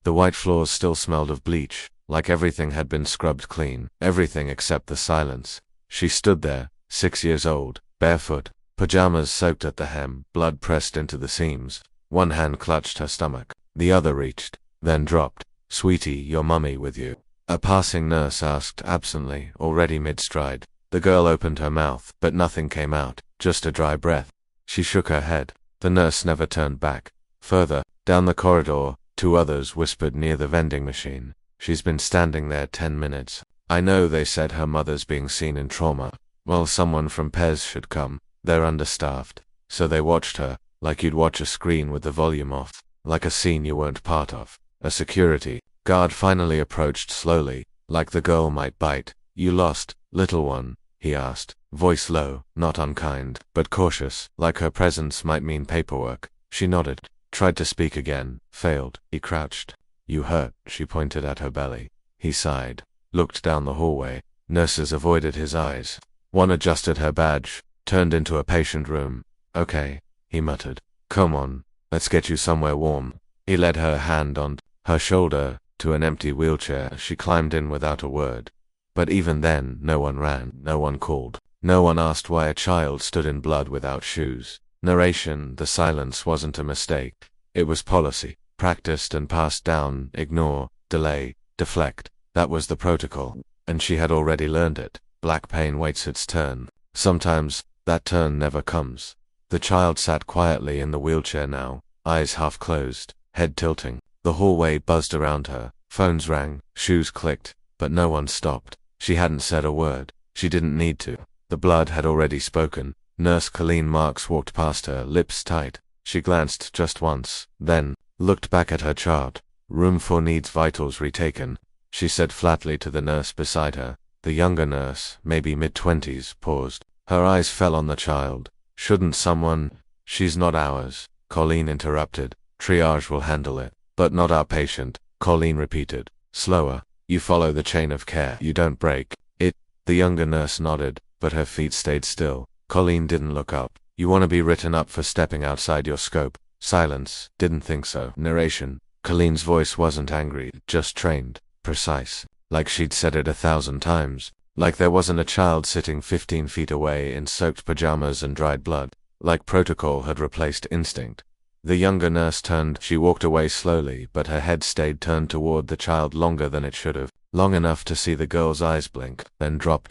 The white floors still smelled of bleach, like everything had been scrubbed clean, everything except the silence. She stood there, 6 years old, barefoot, pajamas soaked at the hem, blood pressed into the seams. One hand clutched her stomach, the other reached, then dropped. "Sweetie, your mummy with you?" a passing nurse asked absently, already mid-stride. The girl opened her mouth, but nothing came out, just a dry breath. She shook her head. The nurse never turned back. Further, down the corridor, 2 others whispered near the vending machine. "She's been standing there 10 minutes. I know they said her mother's being seen in trauma. Well, someone from Pez should come. They're understaffed." So they watched her, like you'd watch a screen with the volume off, like a scene you weren't part of. A security guard finally approached slowly, like the girl might bite. "You lost, little one?" he asked, voice low, not unkind, but cautious, like her presence might mean paperwork. She nodded, tried to speak again, failed. He crouched. "You hurt," she pointed at her belly. He sighed, looked down the hallway. Nurses avoided his eyes. One adjusted her badge, turned into a patient room. "Okay," he muttered. "Come on, let's get you somewhere warm." He led her hand on her shoulder to an empty wheelchair. She climbed in without a word. But even then, no one ran, no one called. No one asked why a child stood in blood without shoes. Narration, the silence wasn't a mistake. It was policy, practiced and passed down. Ignore, delay, deflect. That was the protocol, and she had already learned it. Black pain waits its turn. Sometimes, that turn never comes. The child sat quietly in the wheelchair now, eyes half closed, head tilting. The hallway buzzed around her. Phones rang, shoes clicked, but no one stopped. She hadn't said a word. She didn't need to. The blood had already spoken. Nurse Colleen Marks walked past her, lips tight. She glanced just once, then looked back at her chart. "Room 4 needs vitals retaken," she said flatly to the nurse beside her. The younger nurse, maybe mid-20s, paused. Her eyes fell on the child. "Shouldn't someone—" "She's not ours," Colleen interrupted. "Triage will handle it." "But not our patient," Colleen repeated, slower. "You follow the chain of care. You don't break it." The younger nurse nodded, but her feet stayed still. Colleen didn't look up. "You want to be written up for stepping outside your scope?" Silence. "Didn't think so." Narration. Colleen's voice wasn't angry, just trained, precise, like she'd said it 1,000 times. Like there wasn't a child sitting 15 feet away in soaked pajamas and dried blood. Like protocol had replaced instinct. The younger nurse turned. She walked away slowly, but her head stayed turned toward the child longer than it should have. Long enough to see the girl's eyes blink, then drop.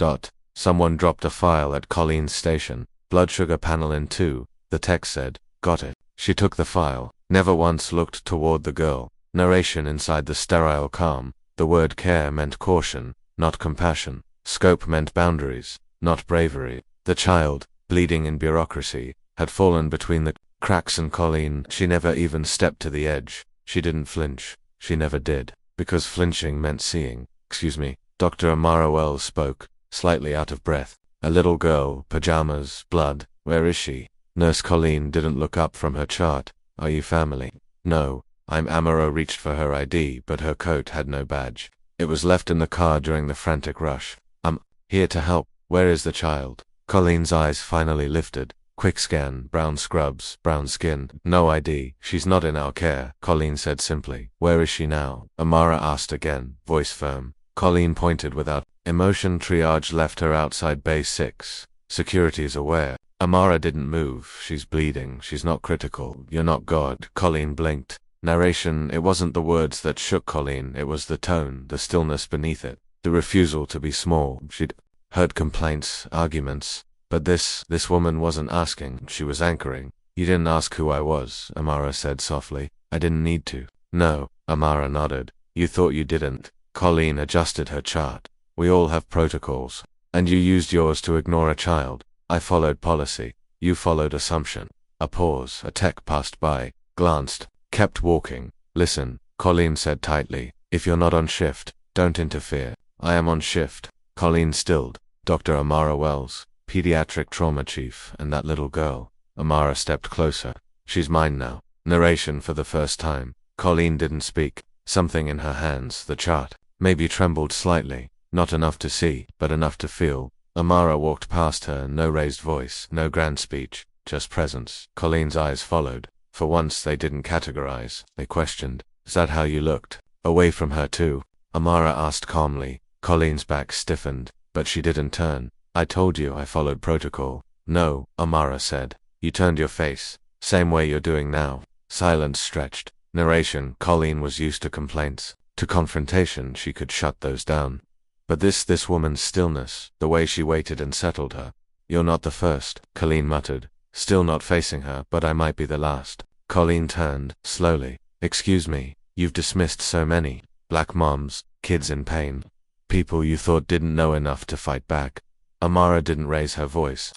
Someone dropped a file at Colleen's station. "Blood sugar panel in 2, the text said. "Got it." She took the file, never once looked toward the girl. Narration inside the sterile calm. The word care meant caution, not compassion. Scope meant boundaries, not bravery. The child, bleeding in bureaucracy, had fallen between the cracks, and Colleen, she never even stepped to the edge. She didn't flinch. She never did. Because flinching meant seeing. "Excuse me." Dr. Amara Wells spoke, slightly out of breath. "A little girl, pajamas, blood. Where is she?" Nurse Colleen didn't look up from her chart. "Are you family?" "No, I'm Amara." Reached for her ID, but her coat had no badge. It was left in the car during the frantic rush. "I'm here to help." "Where is the child?" Colleen's eyes finally lifted. Quick scan, brown scrubs, brown skin. "No ID. She's not in our care," Colleen said simply. "Where is she now?" Amara asked again, voice firm. Colleen pointed without emotion. "Triage left her outside Bay 6. Security's aware." Amara didn't move. "She's bleeding. She's not critical. You're not God." Colleen blinked. Narration. It wasn't the words that shook Colleen. It was the tone, the stillness beneath it. The refusal to be small. She'd heard complaints, arguments. But this woman wasn't asking, she was anchoring. "You didn't ask who I was," Amara said softly. "I didn't need to." "No," Amara nodded. "You thought you didn't." Colleen adjusted her chart. "We all have protocols. And you used yours to ignore a child. I followed policy. You followed assumption." A pause. A tech passed by, glanced, kept walking. "Listen," Colleen said tightly. "If you're not on shift, don't interfere." "I am on shift." Colleen stilled. "Dr. Amara Wells, pediatric trauma chief, and that little girl." Amara stepped closer. "She's mine now." Narration for the first time. Colleen didn't speak. Something in her hands, the chart, maybe trembled slightly. Not enough to see, but enough to feel. Amara walked past her, no raised voice, no grand speech, just presence. Colleen's eyes followed. For once they didn't categorize, they questioned. "Is that how you looked?" Away from her too? Amara asked calmly. Colleen's back stiffened, but she didn't turn. I told you I followed protocol. No, Amara said. You turned your face. Same way you're doing now. Silence stretched. Narration. Colleen was used to complaints. To confrontation, she could shut those down. But this woman's stillness, the way she waited and settled her. You're not the first, Colleen muttered. Still not facing her, but I might be the last. Colleen turned, slowly. Excuse me, you've dismissed so many. Black moms, kids in pain. People you thought didn't know enough to fight back. Amara didn't raise her voice.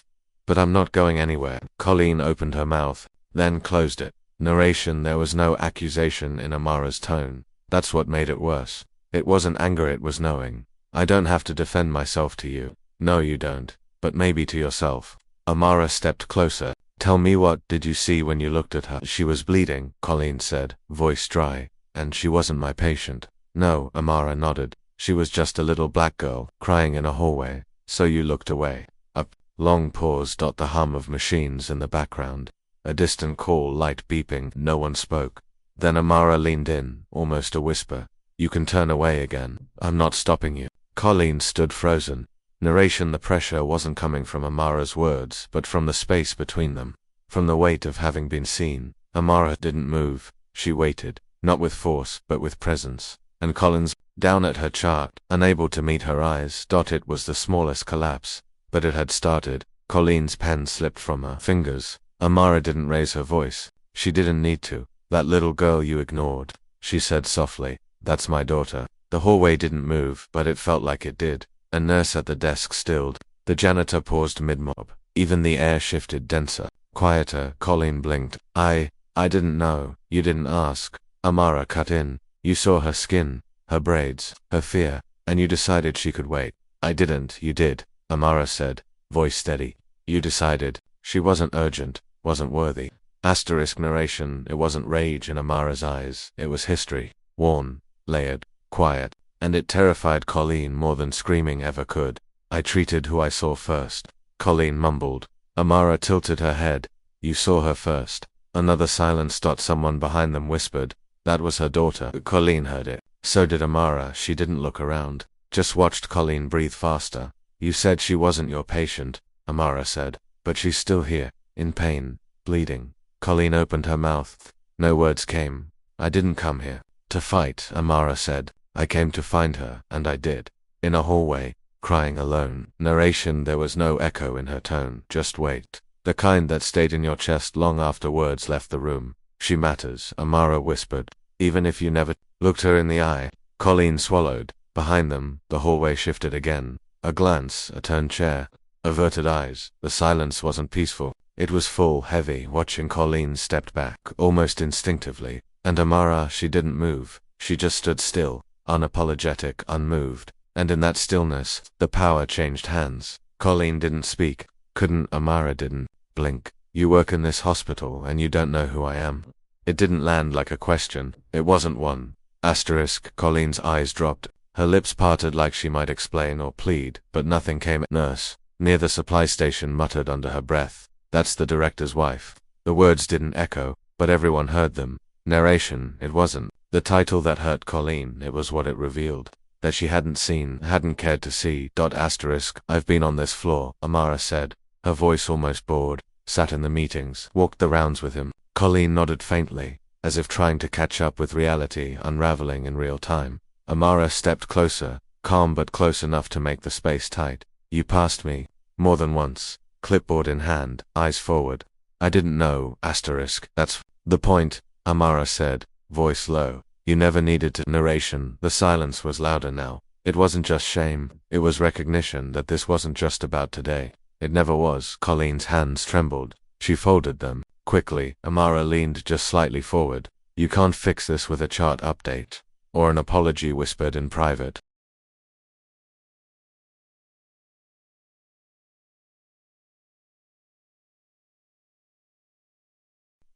But I'm not going anywhere. Colleen opened her mouth, then closed it. Narration. There was no accusation in Amara's tone. That's what made it worse. It wasn't anger, it was knowing. I don't have to defend myself to you. No, you don't. But maybe to yourself. Amara stepped closer. Tell me, what did you see when you looked at her? She was bleeding, Colleen said, voice dry. And she wasn't my patient. No, Amara nodded. She was just a little black girl, crying in a hallway. So you looked away. Up. Long pause. The hum of machines in the background. A distant call, light beeping. No one spoke. Then Amara leaned in, almost a whisper. You can turn away again. I'm not stopping you. Colleen stood frozen. Narration. The pressure wasn't coming from Amara's words, but from the space between them. From the weight of having been seen. Amara didn't move. She waited, not with force, but with presence. And Collins, down at her chart, unable to meet her eyes. It was the smallest collapse. But it had started. Colleen's pen slipped from her fingers. Amara didn't raise her voice. She didn't need to. That little girl you ignored, she said softly. That's my daughter. The hallway didn't move, but it felt like it did. A nurse at the desk stilled. The janitor paused mid-mob. Even the air shifted denser, quieter. Colleen blinked. I didn't know. You didn't ask. Amara cut in. You saw her skin, her braids, her fear, and you decided she could wait. I didn't. You did, Amara said, voice steady. You decided. She wasn't urgent, wasn't worthy. Narration. It wasn't rage in Amara's eyes. It was history. Worn, layered, quiet. And it terrified Colleen more than screaming ever could. I treated who I saw first. Colleen mumbled. Amara tilted her head. You saw her first. Another silence. Someone behind them whispered. That was her daughter. Colleen heard it. So did Amara. She didn't look around. Just watched Colleen breathe faster. You said she wasn't your patient, Amara said. But she's still here, in pain, bleeding. Colleen opened her mouth. No words came. I didn't come here to fight, Amara said. I came to find her, and I did. In a hallway, crying alone. Narration. There was no echo in her tone, just weight. The kind that stayed in your chest long after words left the room. She matters, Amara whispered. Even if you never looked her in the eye. Colleen swallowed. Behind them, the hallway shifted again. A glance, a turned chair, averted eyes. The silence wasn't peaceful. It was full, heavy. Watching Colleen stepped back, almost instinctively. And Amara, she didn't move. She just stood still, unapologetic, unmoved. And in that stillness, the power changed hands. Colleen didn't speak. Couldn't. Amara didn't blink. You work in this hospital and you don't know who I am. It didn't land like a question. It wasn't one. Colleen's eyes dropped. Her lips parted like she might explain or plead, but nothing came. Nurse, near the supply station, muttered under her breath. That's the director's wife. The words didn't echo, but everyone heard them. Narration. It wasn't the title that hurt Colleen. It was what it revealed. That she hadn't seen, hadn't cared to see. I've been on this floor, Amara said. Her voice almost bored. Sat in the meetings, walked the rounds with him. Colleen nodded faintly, as if trying to catch up with reality unraveling in real time. Amara stepped closer, calm but close enough to make the space tight. You passed me, more than once, clipboard in hand, eyes forward. I didn't know, that's the point, Amara said, voice low. You never needed to. Narration. The silence was louder now. It wasn't just shame, it was recognition that this wasn't just about today. It never was. Colleen's hands trembled. She folded them. Quickly, Amara leaned just slightly forward. You can't fix this with a chart update. Or an apology whispered in private.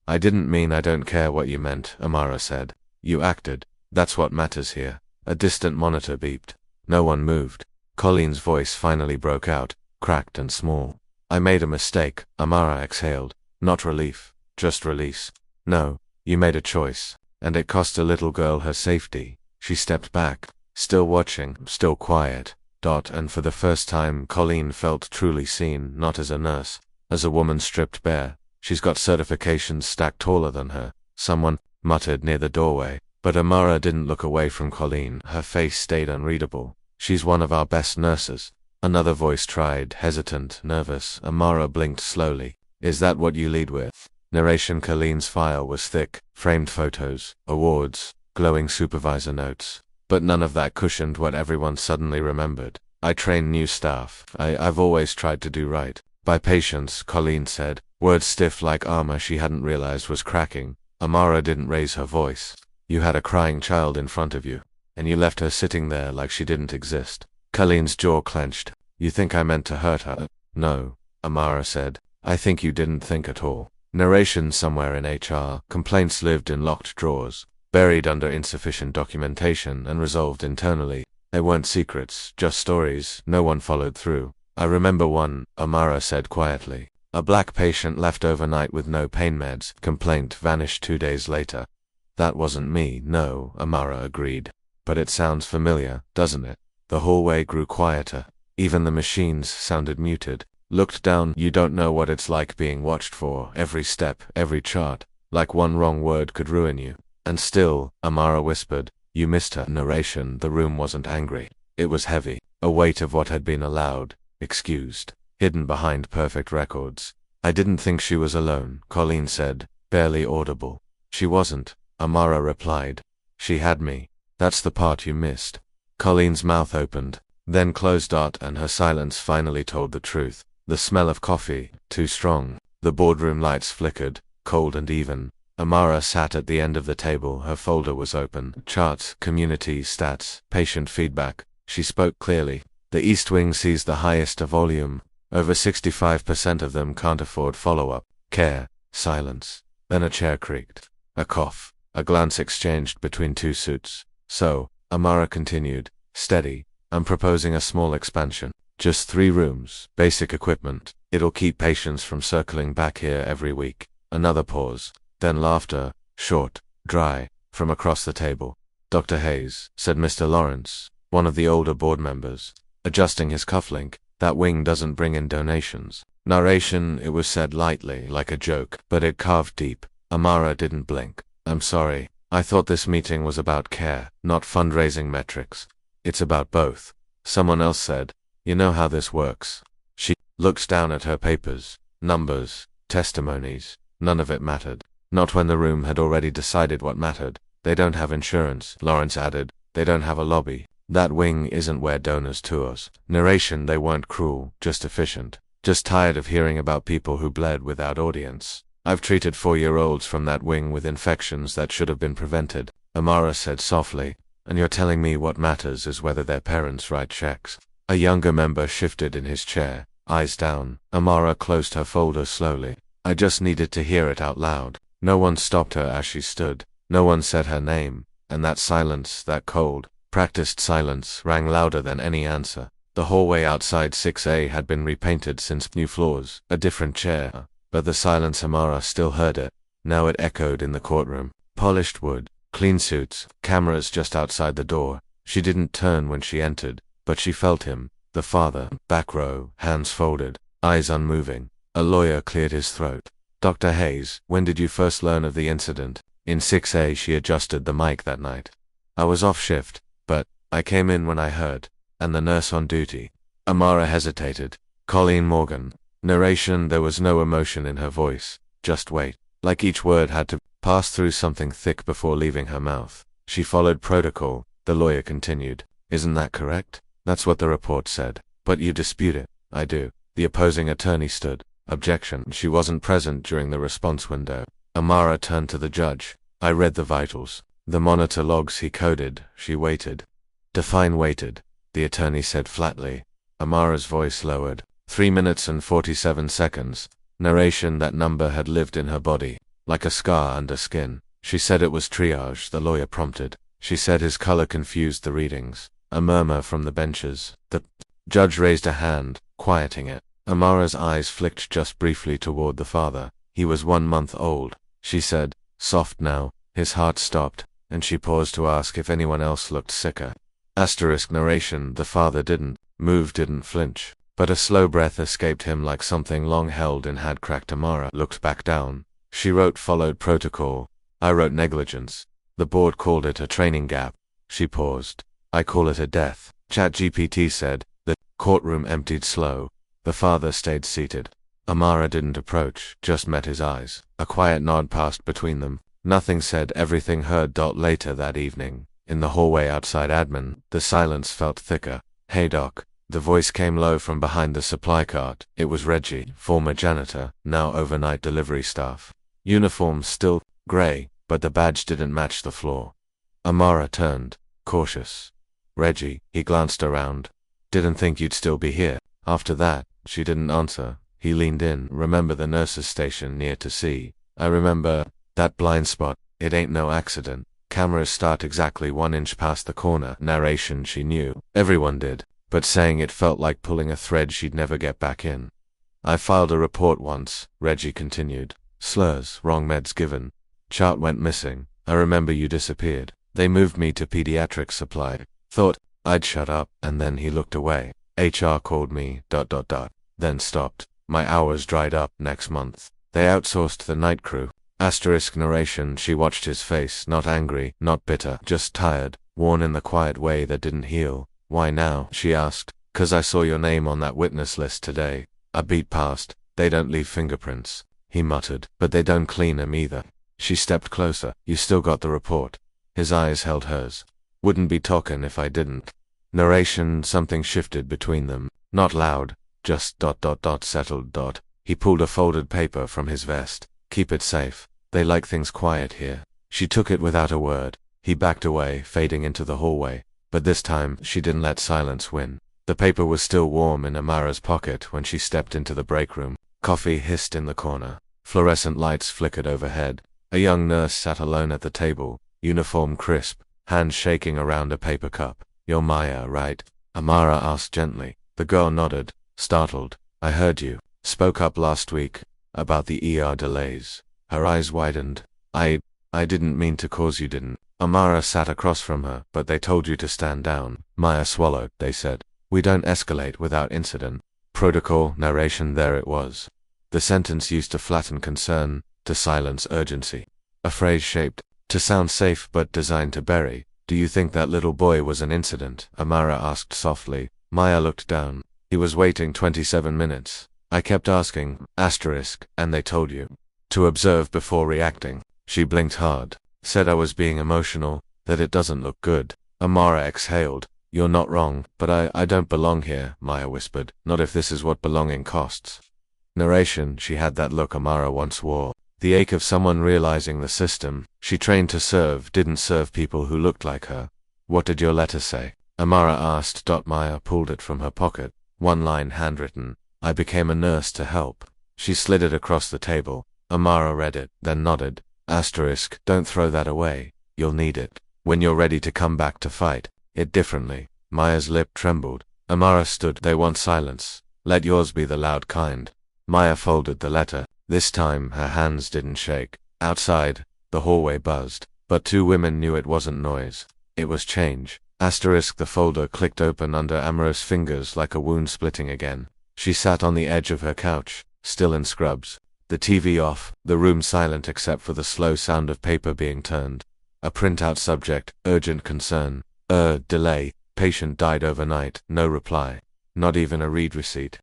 I didn't mean I don't care what you meant, Amara said. You acted. That's what matters here. A distant monitor beeped. No one moved. Colleen's voice finally broke out, cracked and small. I made a mistake, Amara exhaled. Not relief, just release. No, you made a choice, and it cost a little girl her safety. She stepped back, still watching, still quiet. And for the first time Colleen felt truly seen, not as a nurse, as a woman stripped bare. She's got certifications stacked taller than her, someone muttered near the doorway. But Amara didn't look away from Colleen. Her face stayed unreadable. She's one of our best nurses. Another voice tried, hesitant, nervous. Amara blinked slowly. Is that what you lead with? Narration. Colleen's file was thick, framed photos, awards, glowing supervisor notes. But none of that cushioned what everyone suddenly remembered. I train new staff. I've always tried to do right. By patience, Colleen said, words stiff like armor she hadn't realized was cracking. Amara didn't raise her voice. You had a crying child in front of you, and you left her sitting there like she didn't exist. Colleen's jaw clenched. You think I meant to hurt her? No, Amara said. I think you didn't think at all. Narration. Somewhere in HR, complaints lived in locked drawers, buried under insufficient documentation and resolved internally. They weren't secrets, just stories. No one followed through. I remember one, Amara said quietly. A black patient left overnight with no pain meds. Complaint vanished 2 days later. That wasn't me, no, Amara agreed. But it sounds familiar, doesn't it? The hallway grew quieter. Even the machines sounded muted. Looked down. You don't know what it's like being watched for, every step, every chart. Like one wrong word could ruin you. And still, Amara whispered, you missed her. Narration. The room wasn't angry. It was heavy. A weight of what had been allowed, excused, hidden behind perfect records. I didn't think she was alone, Colleen said, barely audible. She wasn't, Amara replied. She had me. That's the part you missed. Colleen's mouth opened, then closed. And her silence finally told the truth. The smell of coffee, too strong. The boardroom lights flickered, cold and even. Amara sat at the end of the table. Her folder was open. Charts, community, stats, patient feedback. She spoke clearly. The East Wing sees the highest volume. Over 65% of them can't afford follow-up care. Silence. Then a chair creaked. A cough. A glance exchanged between two suits. So, Amara continued, steady, I'm proposing a small expansion. Just 3 rooms, basic equipment. It'll keep patients from circling back here every week. Another pause. Then laughter, short, dry, from across the table. Dr. Hayes, said Mr. Lawrence, one of the older board members, adjusting his cufflink, that wing doesn't bring in donations. Narration. It was said lightly, like a joke, but it carved deep. Amara didn't blink. I'm sorry. I thought this meeting was about care, not fundraising metrics. It's about both. Someone else said, you know how this works. She looked down at her papers, numbers, testimonies. None of it mattered. Not when the room had already decided what mattered. They don't have insurance, Lawrence added. They don't have a lobby. That wing isn't where donors tours. Narration. They weren't cruel, just efficient. Just tired of hearing about people who bled without audience. I've treated 4-year-olds from that wing with infections that should have been prevented, Amara said softly. And you're telling me what matters is whether their parents write checks. A younger member shifted in his chair, eyes down. Amara closed her folder slowly. I just needed to hear it out loud. No one stopped her as she stood. No one said her name. And that silence, that cold, practiced silence, rang louder than any answer. The hallway outside 6A had been repainted since new floors, a different chair. But the silence. Amara still heard it. Now it echoed in the courtroom. Polished wood, clean suits, cameras just outside the door. She didn't turn when she entered, but she felt him, the father, back row, hands folded, eyes unmoving. A lawyer cleared his throat. Dr. Hayes, when did you first learn of the incident? In 6A. She adjusted the mic that night. I was off shift, but I came in when I heard. And the nurse on duty. Amara hesitated. Colleen Morgan. Narration. There was no emotion in her voice, just weight. Like each word had to pass through something thick before leaving her mouth. She followed protocol. The lawyer continued. Isn't that correct? That's what the report said. But you dispute it. I do. The opposing attorney stood. Objection. She wasn't present during the response window. Amara turned to the judge. I read the vitals. The monitor logs he coded. She waited. Define waited, the attorney said flatly. Amara's voice lowered. 3 minutes and 47 seconds. Narration. That number had lived in her body, like a scar under skin. She said it was triage, the lawyer prompted. She said his color confused the readings. A murmur from the benches. The judge raised a hand, quieting it. Amara's eyes flicked just briefly toward the father. He was 1 month old. She said, soft now. His heart stopped. and she paused to ask if anyone else looked sicker. Asterisk narration, the father didn't move, didn't flinch, but a slow breath escaped him like something long held in had cracked. Amara looked back down. She wrote followed protocol. I wrote negligence. The board called it a training gap. She paused. I call it a death. ChatGPT said. The courtroom emptied slow. The father stayed seated. Amara didn't approach, just met his eyes. A quiet nod passed between them. Nothing said, everything heard. Later that evening, in the hallway outside admin, the silence felt thicker. Hey doc. The voice came low from behind the supply cart. It was Reggie, former janitor, now overnight delivery staff. Uniform still gray, but the badge didn't match the floor. Amara turned, cautious. Reggie, he glanced around. Didn't think you'd still be here. After that, she didn't answer. He leaned in. Remember the nurse's station near to C? I remember that blind spot. It ain't no accident. Cameras start exactly 1 inch past the corner. Narration, she knew. Everyone did. But saying it felt like pulling a thread she'd never get back in. I filed a report once, Reggie continued. Slurs, wrong meds given. Chart went missing. I remember you disappeared. They moved me to pediatric supply. Thought I'd shut up, and then he looked away. HR called me, ... Then stopped. My hours dried up next month. They outsourced the night crew. Asterisk narration, she watched his face, not angry, not bitter, just tired, worn in the quiet way that didn't heal. Why now? She asked. 'Cause I saw your name on that witness list today. I beat past. They don't leave fingerprints. He muttered. But they don't clean 'em either. She stepped closer. You still got the report? His eyes held hers. Wouldn't be talkin' if I didn't. Narration, something shifted between them. Not loud, just ... settled. He pulled a folded paper from his vest. Keep it safe. They like things quiet here. She took it without a word. He backed away, fading into the hallway. But this time, she didn't let silence win. The paper was still warm in Amara's pocket when she stepped into the break room. Coffee hissed in the corner. Fluorescent lights flickered overhead. A young nurse sat alone at the table, uniform crisp, hands shaking around a paper cup. You're Maya, right? Amara asked gently. The girl nodded, startled. I heard you. Spoke up last week. About the ER delays. Her eyes widened. I didn't mean to cause you didn't. Amara sat across from her, but they told you to stand down. Maya swallowed, they said. We don't escalate without incident. Protocol, narration, there it was. The sentence used to flatten concern, to silence urgency. A phrase shaped, to sound safe but designed to bury. Do you think that little boy was an incident? Amara asked softly. Maya looked down. He was waiting 27 minutes. I kept asking, asterisk, and they told you. To observe before reacting. She blinked hard. Said I was being emotional, that it doesn't look good. Amara exhaled. You're not wrong, but I don't belong here, Maya whispered. Not if this is what belonging costs. Narration, she had that look Amara once wore. The ache of someone realizing the system she trained to serve didn't serve people who looked like her. What did your letter say? Amara asked. Maya pulled it from her pocket. One line handwritten. I became a nurse to help. She slid it across the table. Amara read it, then nodded. Asterisk, don't throw that away. You'll need it. When you're ready to come back to fight it differently. Maya's lip trembled. Amara stood. They want silence. Let yours be the loud kind. Maya folded the letter. This time her hands didn't shake. Outside, the hallway buzzed. But two women knew it wasn't noise. It was change. Asterisk, the folder clicked open under Amara's fingers like a wound splitting again. She sat on the edge of her couch, still in scrubs. The TV off, the room silent except for the slow sound of paper being turned. A printout subject, urgent concern. Delay. Patient died overnight. No reply. Not even a read receipt.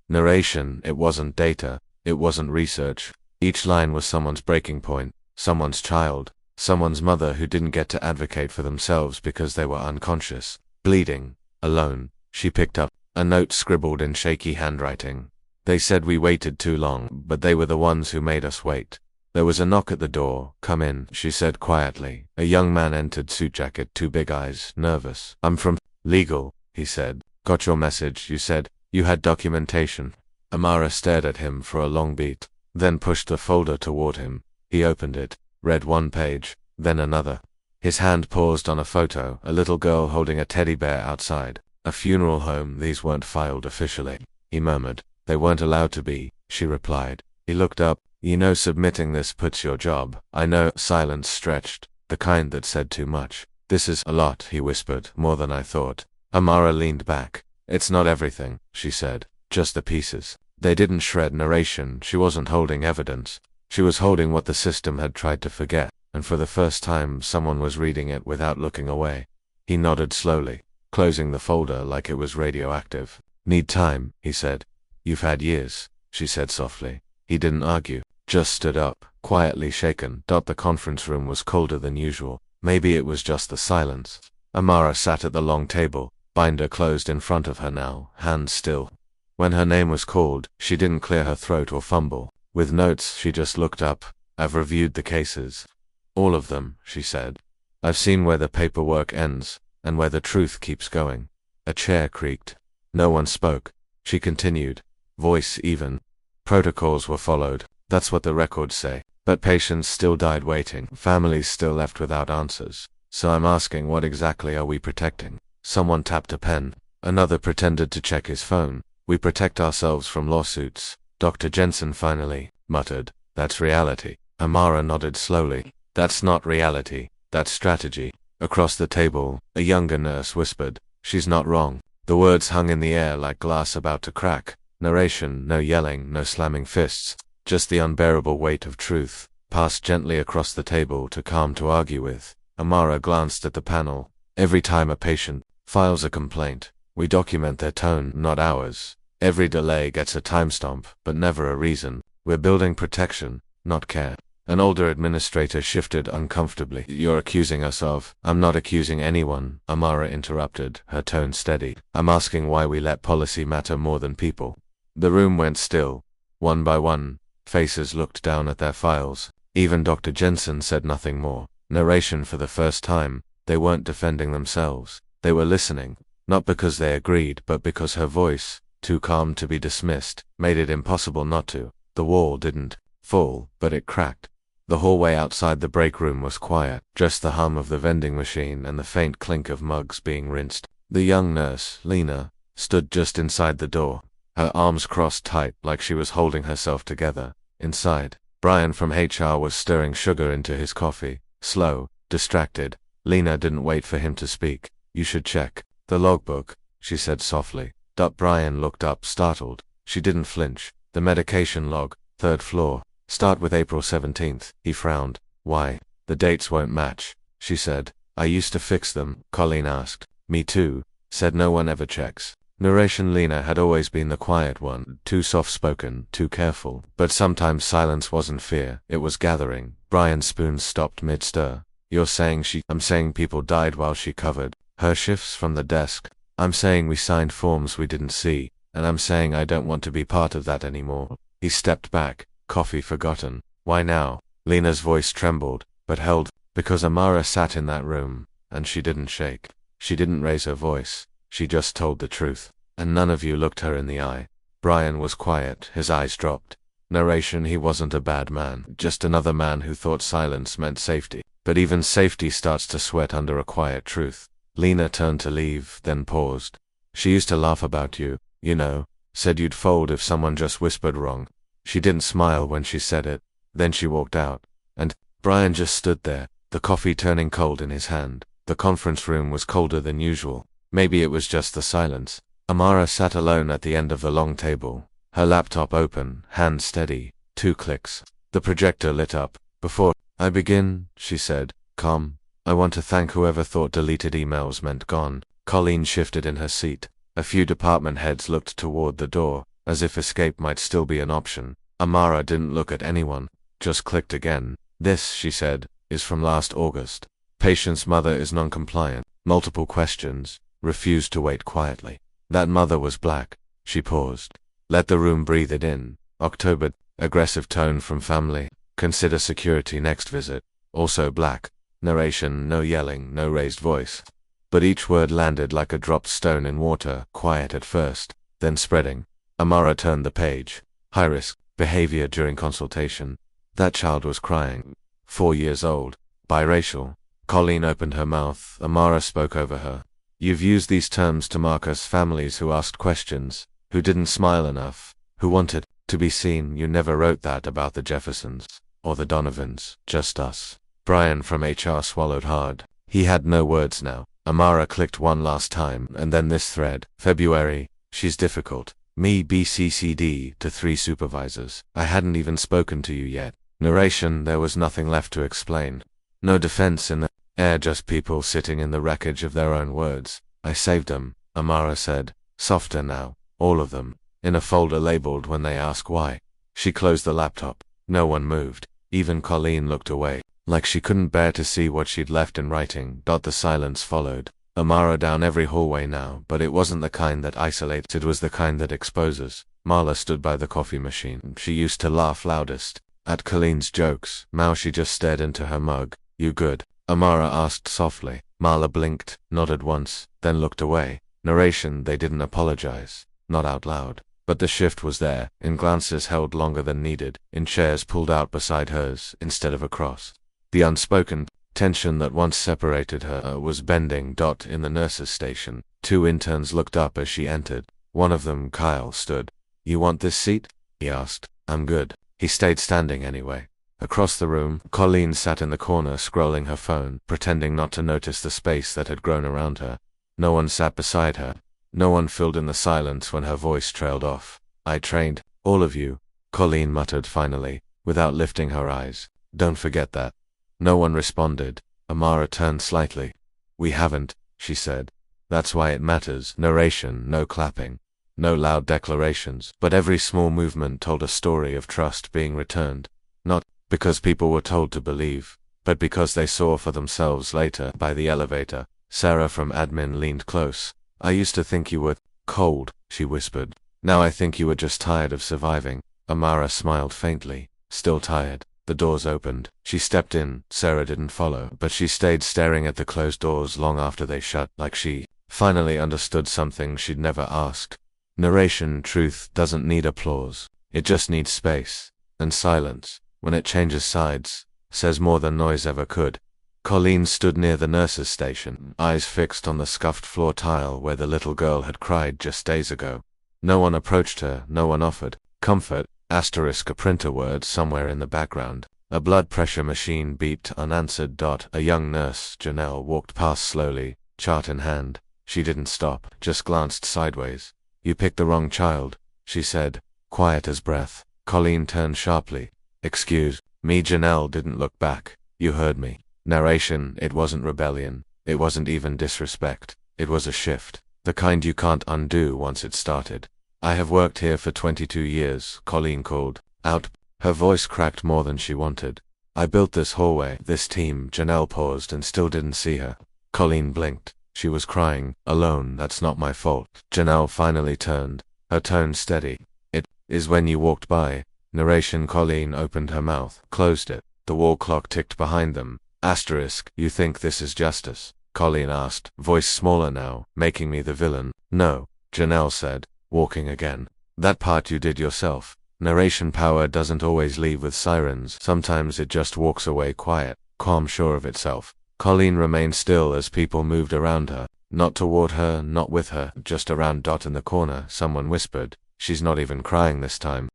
Narration, it wasn't data. It wasn't research. Each line was someone's breaking point. Someone's child. Someone's mother who didn't get to advocate for themselves because they were unconscious. Bleeding. Alone. She picked up a note scribbled in shaky handwriting. They said we waited too long, but they were the ones who made us wait. There was a knock at the door. Come in, she said quietly. A young man entered, suit jacket, two big eyes, nervous. I'm from legal, he said. Got your message, you said. You had documentation. Amara stared at him for a long beat, then pushed the folder toward him. He opened it, read one page, then another. His hand paused on a photo, a little girl holding a teddy bear outside. A funeral home. These weren't filed officially, he murmured. They weren't allowed to be. she replied. He looked up. You know submitting this puts your job. I know. Silence stretched, the kind that said too much. This is a lot, he whispered, more than I thought. Amara leaned back. It's not everything, she said, just the pieces. They didn't shred narration. She wasn't holding evidence. She was holding what the system had tried to forget, and for the first time someone was reading it without looking away. He nodded slowly, closing the folder like it was radioactive. Need time, he said. You've had years, she said softly. He didn't argue, just stood up, quietly shaken. The conference room was colder than usual. Maybe it was just the silence. Amara sat at the long table, binder closed in front of her now, hands still. When her name was called, she didn't clear her throat or fumble. With notes, she just looked up. I've reviewed the cases. All of them, she said. I've seen where the paperwork ends, and where the truth keeps going. A chair creaked. No one spoke. She continued, voice even. Protocols were followed. That's what the records say. But patients still died waiting. Families still left without answers. So I'm asking, what exactly are we protecting? Someone tapped a pen. Another pretended to check his phone. We protect ourselves from lawsuits. Dr. Jensen finally muttered. That's reality. Amara nodded slowly. That's not reality. That's strategy. Across the table, a younger nurse whispered. She's not wrong. The words hung in the air like glass about to crack. Narration, no yelling, no slamming fists. Just the unbearable weight of truth, passed gently across the table to calm to argue with. Amara glanced at the panel. Every time a patient files a complaint, we document their tone, not ours. Every delay gets a timestamp, but never a reason. We're building protection, not care. An older administrator shifted uncomfortably. You're accusing us of— I'm not accusing anyone, Amara interrupted, her tone steady. I'm asking why we let policy matter more than people. The room went still. One by one, faces looked down at their files. Even Dr. Jensen said nothing more. Narration for the first time. They weren't defending themselves. They were listening. Not because they agreed, but because her voice, too calm to be dismissed, made it impossible not to. The wall didn't fall, but it cracked. The hallway outside the break room was quiet, just the hum of the vending machine and the faint clink of mugs being rinsed. The young nurse, Lena, stood just inside the door, her arms crossed tight like she was holding herself together. Inside, Brian from HR was stirring sugar into his coffee, slow, distracted. Lena didn't wait for him to speak. You should check the logbook, she said softly. Brian looked up, startled. She didn't flinch. The medication log, 3rd floor. Start with April 17th, he frowned. Why? The dates won't match, she said. I used to fix them, Colleen asked. Me too, said no one ever checks. Narration. Lena had always been the quiet one, too soft-spoken, too careful. But sometimes silence wasn't fear, it was gathering. Brian's spoon stopped mid-stir. You're saying I'm saying people died while she covered her shifts from the desk. I'm saying we signed forms we didn't see, and I'm saying I don't want to be part of that anymore. He stepped back. Coffee forgotten. Why now? Lena's voice trembled, but held, because Amara sat in that room, and she didn't shake. She didn't raise her voice. She just told the truth. And none of you looked her in the eye. Brian was quiet, his eyes dropped. Narration. He wasn't a bad man, just another man who thought silence meant safety. But even safety starts to sweat under a quiet truth. Lena turned to leave, then paused. She used to laugh about you, you know, said you'd fold if someone just whispered wrong. She didn't smile when she said it. Then she walked out. And Brian just stood there, the coffee turning cold in his hand. The conference room was colder than usual. Maybe it was just the silence. Amara sat alone at the end of the long table, her laptop open, hand steady. 2 clicks. The projector lit up. Before I begin, she said, calm, I want to thank whoever thought deleted emails meant gone. Colleen shifted in her seat. A few department heads looked toward the door, as if escape might still be an option. Amara didn't look at anyone, just clicked again. This, she said, is from last August. Patient's mother is non-compliant. Multiple questions. Refused to wait quietly. That mother was black. She paused. Let the room breathe it in. October. Aggressive tone from family. Consider security next visit. Also black. Narration. No yelling, no raised voice. But each word landed like a dropped stone in water, quiet at first, then spreading. Amara turned the page. High risk. Behavior during consultation. That child was crying. 4 years old. Biracial. Colleen opened her mouth. Amara spoke over her. You've used these terms to mark us families who asked questions, who didn't smile enough, who wanted To be seen, you never wrote that about the Jeffersons. Or the Donovans. Just us. Brian from HR swallowed hard. He had no words now. Amara clicked one last time, and then this thread. February. She's difficult. Me BCCD to 3 supervisors. I hadn't even spoken to you yet. Narration. There was nothing left to explain. No defense in the air, just people sitting in the wreckage of their own words. I saved them, Amara said. Softer now. All of them. In a folder labeled when they ask why. She closed the laptop. No one moved. Even Colleen looked away, like she couldn't bear to see what she'd left in writing. The silence followed. Amara down every hallway now, but it wasn't the kind that isolates, it was the kind that exposes. Marla stood by the coffee machine. She used to laugh loudest at Colleen's jokes. Now she just stared into her mug. You good? Amara asked softly. Marla blinked, nodded once, then looked away. Narration. They didn't apologize. Not out loud. But the shift was there, in glances held longer than needed, in chairs pulled out beside hers, instead of across. The unspoken tension that once separated her was bending. In the nurse's station, 2 interns looked up as she entered. One of them, Kyle, stood. You want this seat? He asked. I'm good. He stayed standing anyway. Across the room, Colleen sat in the corner scrolling her phone, pretending not to notice the space that had grown around her. No one sat beside her. No one filled in the silence when her voice trailed off. I trained all of you, Colleen muttered finally, without lifting her eyes. Don't forget that. No one responded. Amara turned slightly. We haven't, she said. That's why it matters. Narration. No clapping. No loud declarations. But every small movement told a story of trust being returned. Not because people were told to believe, but because they saw for themselves later. By the elevator, Sarah from admin leaned close. I used to think you were cold, she whispered. Now I think you were just tired of surviving. Amara smiled faintly. Still tired. The doors opened. She stepped in. Sarah didn't follow, but she stayed staring at the closed doors long after they shut, like she finally understood something she'd never asked. Narration. Truth doesn't need applause. It just needs space. And silence, when it changes sides, says more than noise ever could. Colleen stood near the nurse's station, eyes fixed on the scuffed floor tile where the little girl had cried just days ago. No one approached her, no one offered comfort. Asterisk. A printer word somewhere in the background. A blood pressure machine beeped unanswered. A young nurse, Janelle, walked past slowly, chart in hand. She didn't stop, just glanced sideways. You picked the wrong child, she said, quiet as breath. Colleen turned sharply. Excuse me. Janelle didn't look back. You heard me. Narration. It wasn't rebellion. It wasn't even disrespect. It was a shift. The kind you can't undo once it started. I have worked here for 22 years, Colleen called out. Her voice cracked more than she wanted. I built this hallway, this team. Janelle paused and still didn't see her. Colleen blinked. She was crying. Alone. That's not my fault. Janelle finally turned, her tone steady. It is when you walked by. Narration. Colleen opened her mouth, closed it. The wall clock ticked behind them. Asterisk. You think this is justice? Colleen asked, voice smaller now, making me the villain. No, Janelle said, walking again. That part you did yourself. Narration. Power doesn't always leave with sirens. Sometimes it just walks away quiet, calm, sure of itself. Colleen remained still as people moved around her. Not toward her, not with her, just around. In the corner, someone whispered, she's not even crying this time.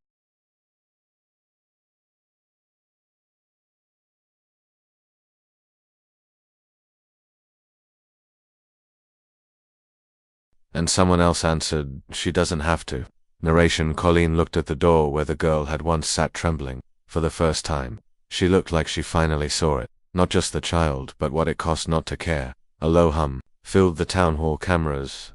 And someone else answered, she doesn't have to. Narration. Colleen looked at the door where the girl had once sat trembling. For the first time, she looked like she finally saw it. Not just the child, but what it cost not to care. A low hum filled the town hall. Cameras,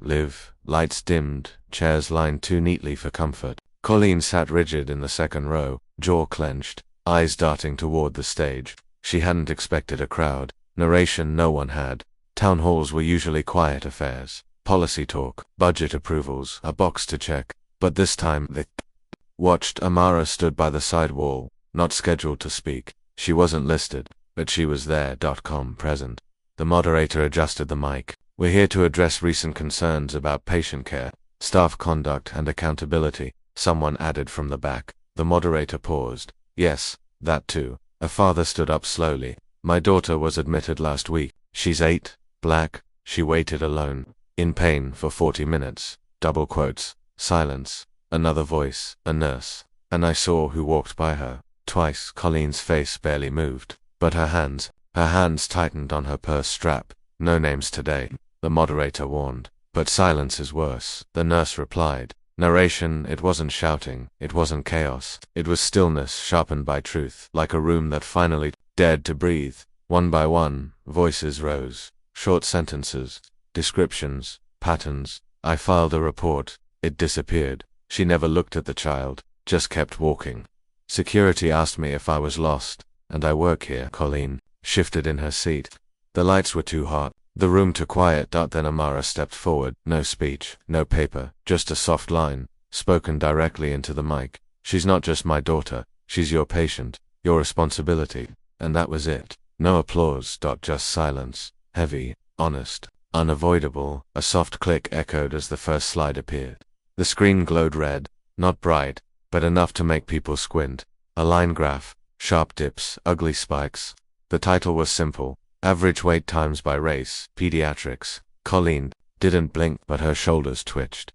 lights dimmed, chairs lined too neatly for comfort. Colleen sat rigid in the second row, jaw clenched, eyes darting toward the stage. She hadn't expected a crowd. Narration. No one had. Town halls were usually quiet affairs. Policy talk, budget approvals, a box to check. But this time they watched. Amara stood by the side wall, not scheduled to speak. She wasn't listed, but she was there. Present. The moderator adjusted the mic. We're here to address recent concerns about patient care, staff conduct and accountability, someone added from the back. The moderator paused. Yes, that too. A father stood up slowly. My daughter was admitted last week. She's 8, Black. She waited alone, in pain for 40 minutes. Double quotes. Silence. Another voice. A nurse. And I saw who walked by her. Twice. Colleen's face barely moved, but her hands tightened on her purse strap. No names today, the moderator warned. But silence is worse, the nurse replied. Narration, it wasn't shouting, it wasn't chaos. It was stillness sharpened by truth, like a room that finally dared to breathe. One by one, voices rose. Short sentences, descriptions, patterns. I filed a report. It disappeared. She never looked at the child, just kept walking. Security asked me if I was lost, and I work here. Colleen shifted in her seat. The lights were too hot, the room too quiet. Then Amara stepped forward. No speech, no paper, just a soft line, spoken directly into the mic. She's not just my daughter, she's your patient, your responsibility. And that was it. No applause. Just silence. Heavy, honest, unavoidable. A soft click echoed as the first slide appeared. The screen glowed red, not bright, but enough to make people squint. A line graph, sharp dips, ugly spikes. The title was simple: Average Wait Times by Race, Pediatrics. Colleen didn't blink, but her shoulders twitched.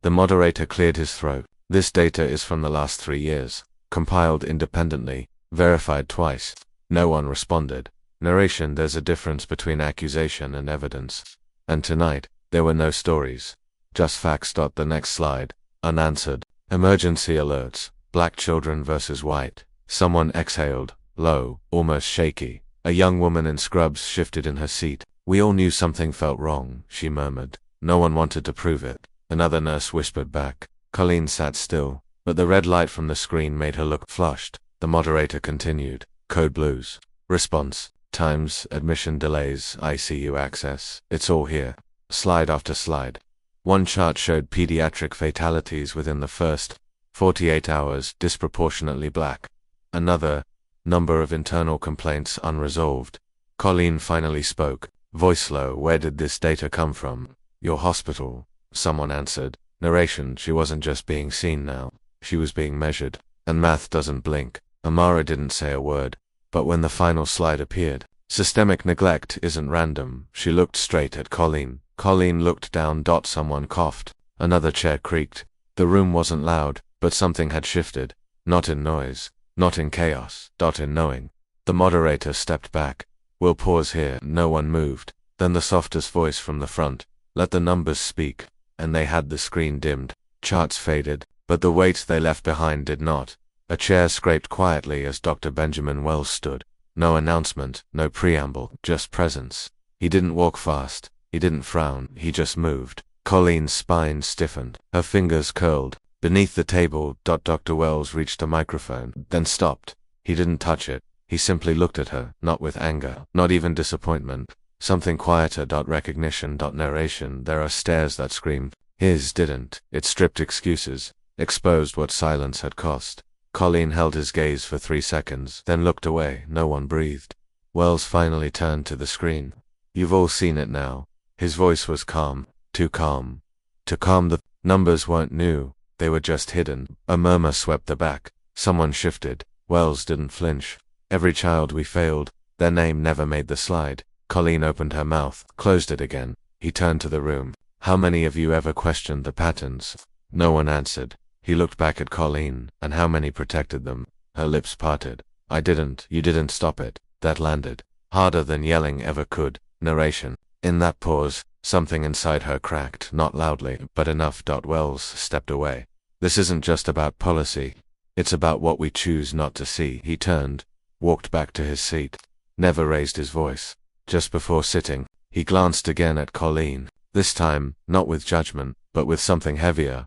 The moderator cleared his throat. This data is from the last 3 years, compiled independently, verified twice. No one responded. Narration, there's a difference between accusation and evidence. And tonight, there were no stories. Just facts. The next slide. Unanswered. Emergency alerts. Black children versus white. Someone exhaled, low, almost shaky. A young woman in scrubs shifted in her seat. We all knew something felt wrong, she murmured. No one wanted to prove it. Another nurse whispered back. Colleen sat still, but the red light from the screen made her look flushed. The moderator continued. Code blues. Response times, admission delays, ICU access. It's all here. Slide after slide. One chart showed pediatric fatalities within the first 48 hours, disproportionately black. Another, number of internal complaints unresolved. Colleen finally spoke, voice low. Where did this data come from? Your hospital, someone answered. Narration, she wasn't just being seen now, she was being measured. And math doesn't blink. Amara didn't say a word, but when the final slide appeared, systemic neglect isn't random. She looked straight at Colleen. Colleen looked down. Someone coughed. Another chair creaked. The room wasn't loud, but something had shifted. Not in noise, not in chaos, in knowing. The moderator stepped back. We'll pause here. No one moved. Then the softest voice from the front. Let the numbers speak. And they had. The screen dimmed. Charts faded, but the weight they left behind did not. A chair scraped quietly as Dr. Benjamin Wells stood. No announcement, no preamble, just presence. He didn't walk fast. He didn't frown, he just moved. Colleen's spine stiffened, her fingers curled. Beneath the table, Dr. Wells reached a microphone, then stopped. He didn't touch it, he simply looked at her, not with anger, not even disappointment. Something quieter. Recognition. Narration, there are stares that screamed. His didn't. It stripped excuses, exposed what silence had cost. Colleen held his gaze for 3 seconds, then looked away. No one breathed. Wells finally turned to the screen. You've all seen it now. His voice was calm, too calm. To calm. The numbers weren't new, they were just hidden. A murmur swept the back. Someone shifted. Wells didn't flinch. Every child we failed, their name never made the slide. Colleen opened her mouth, closed it again. He turned to the room. How many of you ever questioned the patterns? No one answered. He looked back at Colleen. And how many protected them? Her lips parted. I didn't. You didn't stop it. That landed harder than yelling ever could. Narration. In that pause, something inside her cracked, not loudly, but enough. Wells stepped away. This isn't just about policy. It's about what we choose not to see. He turned, walked back to his seat, never raised his voice. Just before sitting, he glanced again at Colleen. This time, not with judgment, but with something heavier.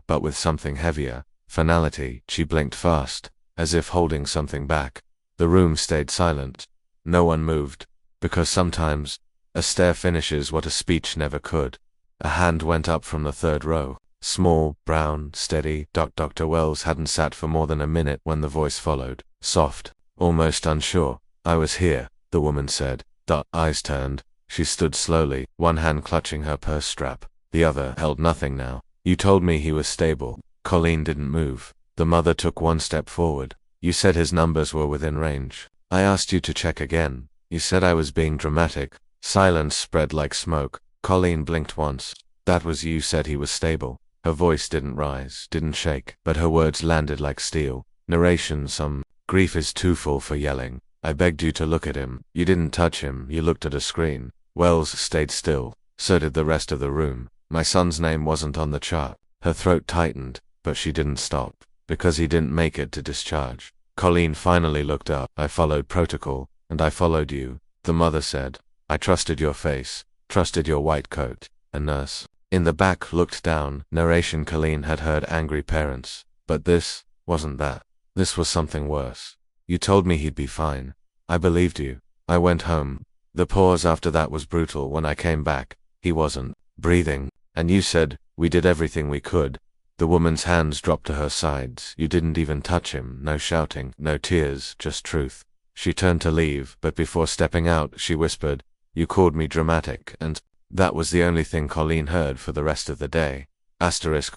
Finality. She blinked fast, as if holding something back. The room stayed silent. No one moved, because sometimes a stare finishes what a speech never could. A hand went up from the third row. Small, brown, steady. Dr. Wells hadn't sat for more than a minute when the voice followed. Soft, almost unsure. I was here, the woman said. Eyes turned. She stood slowly, one hand clutching her purse strap. The other held nothing now. You told me he was stable. Colleen didn't move. The mother took one step forward. You said his numbers were within range. I asked you to check again. You said I was being dramatic. Silence spread like smoke. Colleen blinked once. That was you said he was stable. Her voice didn't rise, didn't shake, but her words landed like steel. Narration: some grief is too full for yelling. I begged you to look at him. You didn't touch him, you looked at a screen. Wells stayed still. So did the rest of the room. My son's name wasn't on the chart. Her throat tightened, but she didn't stop. Because he didn't make it to discharge. Colleen finally looked up. I followed protocol, and I followed you, the mother said. I trusted your face, trusted your white coat. A nurse in the back looked down. Narration: Colleen had heard angry parents. But this wasn't that. This was something worse. You told me he'd be fine. I believed you. I went home. The pause after that was brutal. When I came back, he wasn't breathing. And you said, we did everything we could. The woman's hands dropped to her sides. You didn't even touch him. No shouting, no tears, just truth. She turned to leave, but before stepping out, she whispered, you called me dramatic, and that was the only thing Colleen heard for the rest of the day.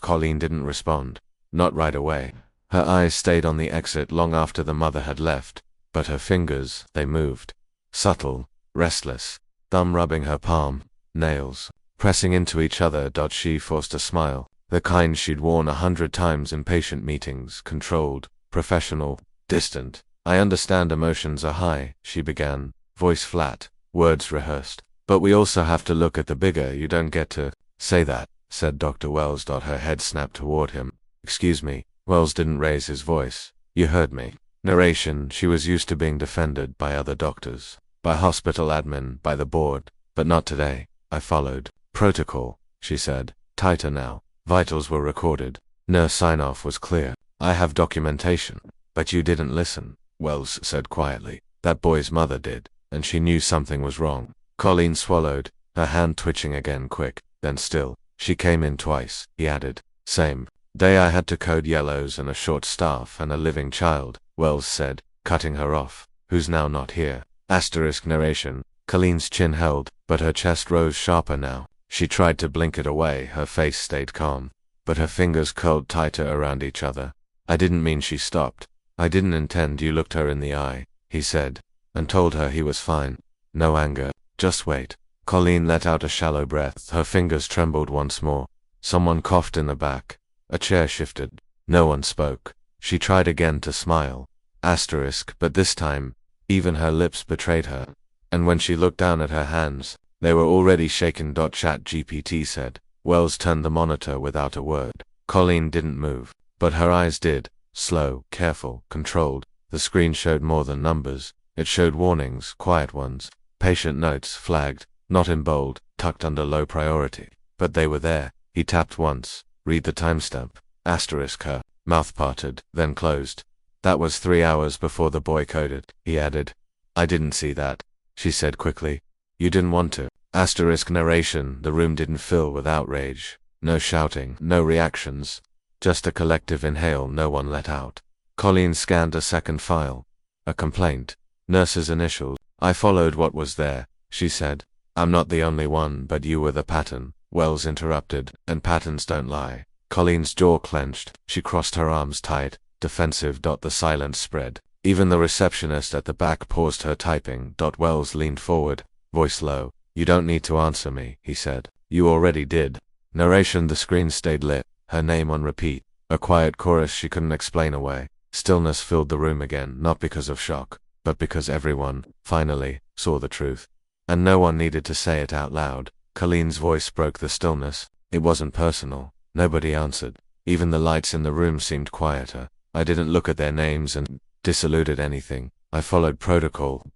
Colleen didn't respond. Not right away. Her eyes stayed on the exit long after the mother had left, but her fingers, they moved. Subtle, restless, thumb rubbing her palm, nails pressing into each other. She forced a smile, the kind she'd worn 100 times in patient meetings, controlled, professional, distant. I understand emotions are high, she began, voice flat, words rehearsed. But we also have to look at the bigger. You don't get to say that, said Dr. Wells. Her head snapped toward him. Excuse me. Wells didn't raise his voice. You heard me. Narration: she was used to being defended by other doctors, by hospital admin, by the board, but not today. I followed protocol, she said, tighter now. Vitals were recorded. Nurse sign-off was clear. I have documentation. But you didn't listen, Wells said quietly. That boy's mother did, and she knew something was wrong. Colleen swallowed, her hand twitching again, quick, then still. She came in twice, he added. Same day I had to code yellows and a short staff and a living child, Wells said, cutting her off. Who's now not here? Narration: Colleen's chin held, but her chest rose sharper now. She tried to blink it away. Her face stayed calm, but her fingers curled tighter around each other. I didn't mean. She stopped. I didn't intend. You looked her in the eye, he said, and told her he was fine. No anger, just wait. Colleen let out a shallow breath. Her fingers trembled once more. Someone coughed in the back. A chair shifted. No one spoke. She tried again to smile. But this time, even her lips betrayed her. And when she looked down at her hands, they were already shaken. ChatGPT said. Wells turned the monitor without a word. Colleen didn't move, but her eyes did. Slow, careful, controlled. The screen showed more than numbers. It showed warnings, quiet ones. Patient notes, flagged, not in bold, tucked under low priority. But they were there. He tapped once. Read the timestamp. Her mouth parted, then closed. That was 3 hours before the boy coded, he added. I didn't see that, she said quickly. You didn't want to. Narration: the room didn't fill with outrage. No shouting, no reactions. Just a collective inhale no one let out. Colleen scanned a second file. A complaint. Nurse's initials. I followed what was there, she said. I'm not the only one, but you were the pattern, Wells interrupted, and patterns don't lie. Colleen's jaw clenched. She crossed her arms tight, defensive. The silence spread. Even the receptionist at the back paused her typing. Wells leaned forward, voice low. You don't need to answer me, he said. You already did. Narration: the screen stayed lit, her name on repeat. A quiet chorus she couldn't explain away. Stillness filled the room again, not because of shock, but because everyone, finally, saw the truth. And no one needed to say it out loud. Colleen's voice broke the stillness. It wasn't personal. Nobody answered. Even the lights in the room seemed quieter. I didn't look at their names and disillusioned anything. I followed protocol.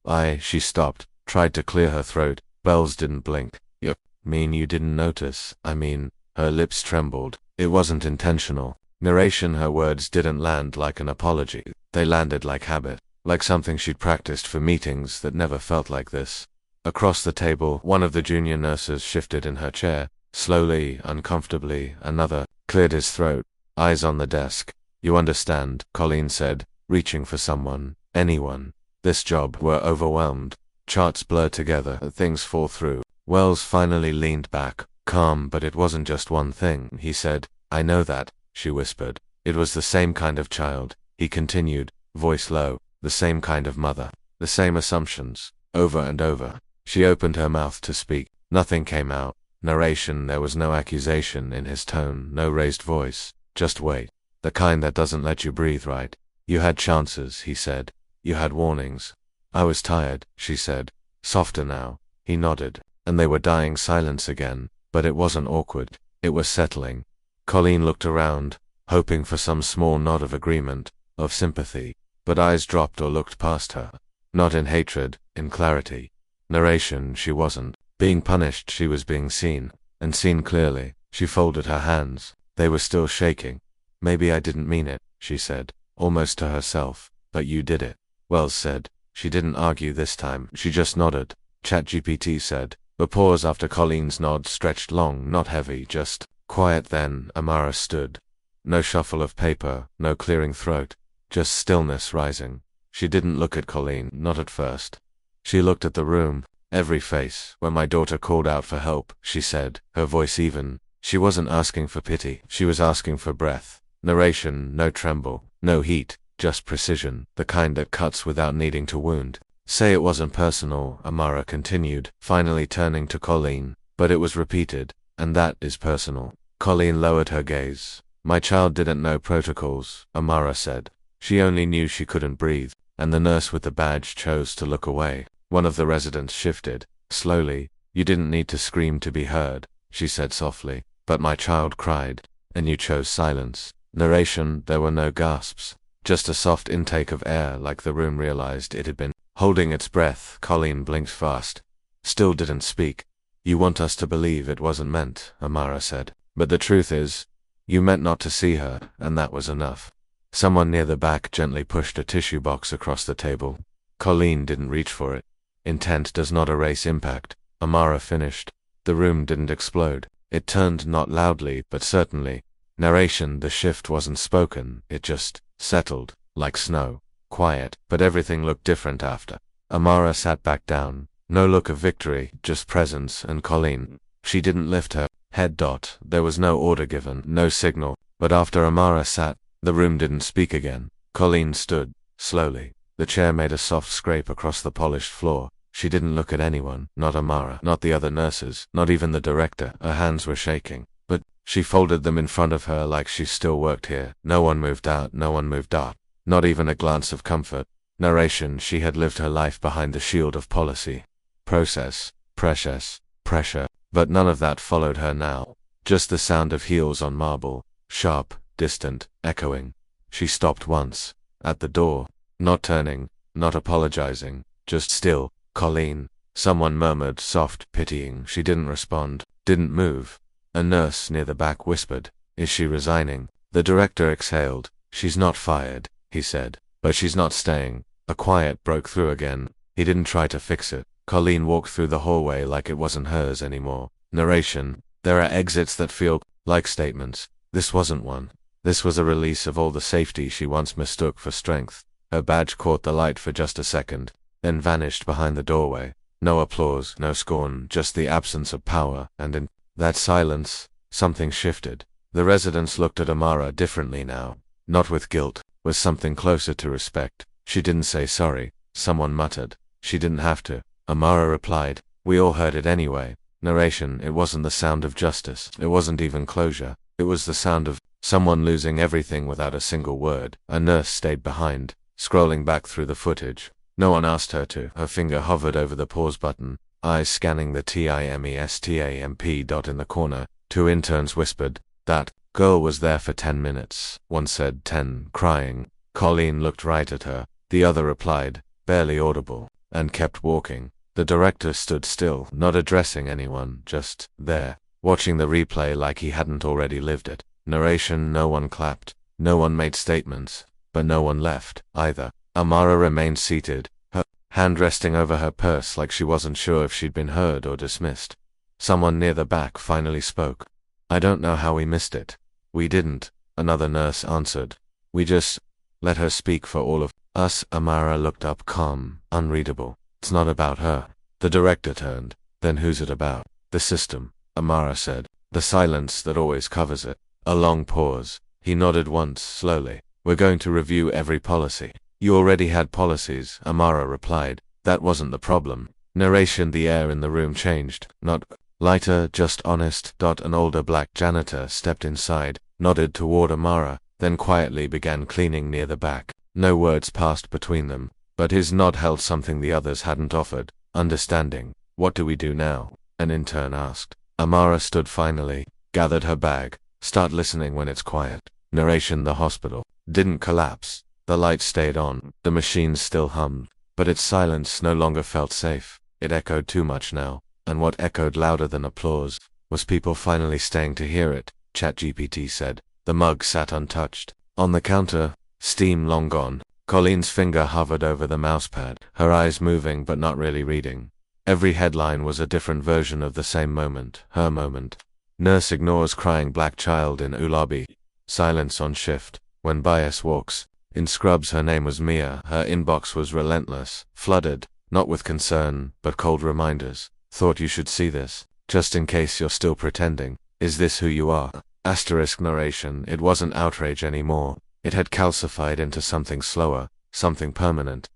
She stopped, tried to clear her throat. Wells didn't blink. You mean you didn't notice? I mean, her lips trembled. It wasn't intentional. Narration: her words didn't land like an apology. They landed like habit, like something she'd practiced for meetings that never felt like this. Across the table, one of the junior nurses shifted in her chair. Slowly, uncomfortably, another cleared his throat. Eyes on the desk. You understand, Colleen said, reaching for someone, anyone. This job. We're overwhelmed. Charts blur together, things fall through. Wells finally leaned back, calm. But it wasn't just one thing, he said. I know that, she whispered. It was the same kind of child, he continued, voice low. The same kind of mother. The same assumptions, over and over. She opened her mouth to speak. Nothing came out. Narration: there was no accusation in his tone, no raised voice. Just wait. The kind that doesn't let you breathe, right? You had chances, he said. You had warnings. I was tired, she said. Softer now. He nodded, and they were dying silence again, but it wasn't awkward. It was settling. Colleen looked around, hoping for some small nod of agreement, of sympathy, but eyes dropped or looked past her. Not in hatred, in clarity. Narration, she wasn't being punished, she was being seen, and seen clearly. She folded her hands. They were still shaking. Maybe I didn't mean it, she said, almost to herself, but you did it. Wells said. She didn't argue this time, she just nodded. ChatGPT said. A pause after Colleen's nod stretched long, not heavy, just quiet. Then Amara stood. No shuffle of paper, no clearing throat, just stillness rising. She didn't look at Colleen, not at first. She looked at the room, every face. When my daughter called out for help, she said, her voice even. She wasn't asking for pity, she was asking for breath. Narration, no tremble, no heat, just precision, the kind that cuts without needing to wound. Say it wasn't personal, Amara continued, finally turning to Colleen, but it was repeated, and that is personal. Colleen lowered her gaze. My child didn't know protocols, Amara said. She only knew she couldn't breathe, and the nurse with the badge chose to look away. One of the residents shifted, slowly. You didn't need to scream to be heard, she said softly, but my child cried, and you chose silence. Narration, there were no gasps, just a soft intake of air like the room realized it had been holding its breath. Colleen blinked fast. Still didn't speak. You want us to believe it wasn't meant, Amara said. But the truth is, you meant not to see her, and that was enough. Someone near the back gently pushed a tissue box across the table. Colleen didn't reach for it. Intent does not erase impact, Amara finished. The room didn't explode. It turned, not loudly, but certainly. Narration, the shift wasn't spoken, it just settled, like snow. Quiet, but everything looked different after. Amara sat back down. No look of victory, just presence. And Colleen, she didn't lift her head. There was no order given, no signal, but after Amara sat, the room didn't speak again. Colleen stood, slowly. The chair made a soft scrape across the polished floor. She didn't look at anyone, not Amara, not the other nurses, not even the director. Her hands were shaking, but she folded them in front of her like she still worked here. No one moved out, no one moved out. Not even a glance of comfort. Narration, she had lived her life behind the shield of policy. Process, pressure, but none of that followed her now. Just the sound of heels on marble, sharp, distant, echoing. She stopped once, at the door, not turning, not apologizing, just still. Colleen, someone murmured, soft, pitying. She didn't respond, didn't move. A nurse near the back whispered, "Is she resigning?" The director exhaled. "She's not fired," he said, "but she's not staying." A quiet broke through again. He didn't try to fix it. Colleen walked through the hallway like it wasn't hers anymore. Narration, there are exits that feel like statements. This wasn't one. This was a release of all the safety she once mistook for strength. Her badge caught the light for just a second, then vanished behind the doorway. No applause, no scorn, just the absence of power, and in that silence, something shifted. The residents looked at Amara differently now. Not with guilt, with something closer to respect. She didn't say sorry. Someone muttered. She didn't have to. Amara replied. We all heard it anyway. Narration, it wasn't the sound of justice. It wasn't even closure. It was the sound of someone losing everything without a single word. A nurse stayed behind, scrolling back through the footage. No one asked her to. Her finger hovered over the pause button, eyes scanning the TIMESTAMP dot in the corner. Two interns whispered, "That girl was there for 10 minutes. One said 10, crying. Colleen looked right at her. The other replied, barely audible, and kept walking. The director stood still, not addressing anyone, just there, watching the replay like he hadn't already lived it. Narration, no one clapped, no one made statements, but no one left, either. Amara remained seated, her hand resting over her purse like she wasn't sure if she'd been heard or dismissed. Someone near the back finally spoke. "I don't know how we missed it." "We didn't," another nurse answered. "We just let her speak for all of us." Amara looked up, calm, unreadable. "It's not about her." The director turned. "Then who's it about?" "The system," Amara said. "The silence that always covers it." A long pause. He nodded once, slowly. "We're going to review every policy." "You already had policies," Amara replied. "That wasn't the problem." Narration, the air in the room changed. Not lighter, just honest. An older black janitor stepped inside, nodded toward Amara, then quietly began cleaning near the back. No words passed between them, but his nod held something the others hadn't offered, understanding. What do we do now? An intern asked. Amara stood finally, gathered her bag. Start listening when it's quiet. Narration: the hospital didn't collapse. The lights stayed on, the machines still hummed, but its silence no longer felt safe. It echoed too much now, and what echoed louder than applause was people finally staying to hear it, ChatGPT said. The mug sat untouched. On the counter, steam long gone. Colleen's finger hovered over the mousepad, her eyes moving but not really reading. Every headline was a different version of the same moment, her moment. Nurse ignores crying black child in U lobby. Silence on shift. When bias walks. In scrubs her name was Mia. Her inbox was relentless, flooded, not with concern, but cold reminders. Thought you should see this. Just in case you're still pretending. Is this who you are? Asterisk narration. It wasn't outrage anymore. It had calcified into something slower, something permanent.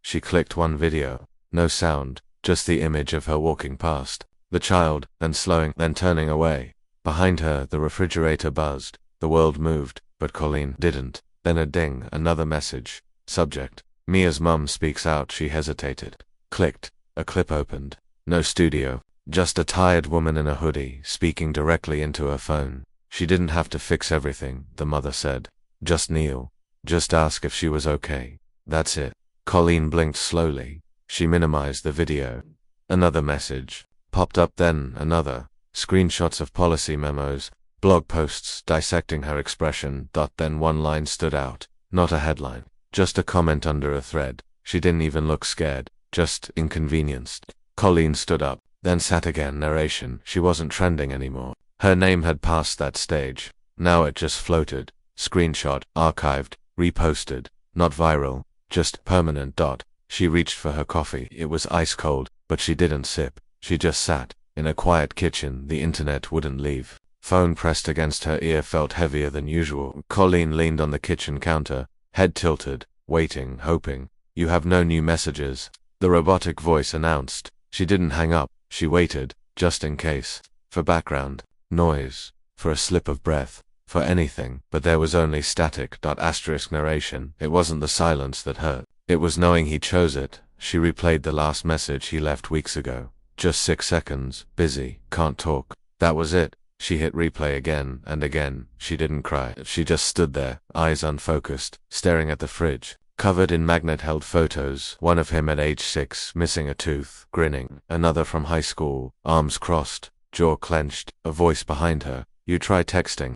She clicked one video. No sound, just the image of her walking past. The child, then slowing, then turning away. Behind her, the refrigerator buzzed. The world moved, but Colleen didn't. Then a ding, another message. Subject: Mia's mum speaks out. She hesitated. Clicked. A clip opened. No studio. Just a tired woman in a hoodie, speaking directly into her phone. She didn't have to fix everything, the mother said. Just kneel. Just ask if she was okay. That's it. Colleen blinked slowly. She minimized the video. Another message popped up, then another. Screenshots of policy memos, blog posts dissecting her expression. Then one line stood out. Not a headline. Just a comment under a thread. She didn't even look scared. Just inconvenienced. Colleen stood up, then sat again. Narration: she wasn't trending anymore. Her name had passed that stage. Now it just floated. Screenshot, archived, reposted. Not viral, just permanent. She reached for her coffee. It was ice cold, but she didn't sip. She just sat. In a quiet kitchen, the internet wouldn't leave. Phone pressed against her ear felt heavier than usual. Colleen leaned on the kitchen counter, head tilted, waiting, hoping. You have no new messages, the robotic voice announced. She didn't hang up. She waited, just in case. For background noise, for a slip of breath, for anything, but there was only static. Asterisk narration: it wasn't the silence that hurt. It was knowing he chose it. She replayed the last message he left weeks ago. Just 6 seconds, busy, can't talk. That was it. She hit replay again and again. She didn't cry. She just stood there, eyes unfocused, staring at the fridge, covered in magnet-held photos. One of him at age 6, missing a tooth, grinning. Another from high school, arms crossed, jaw clenched. A voice behind her: you try texting.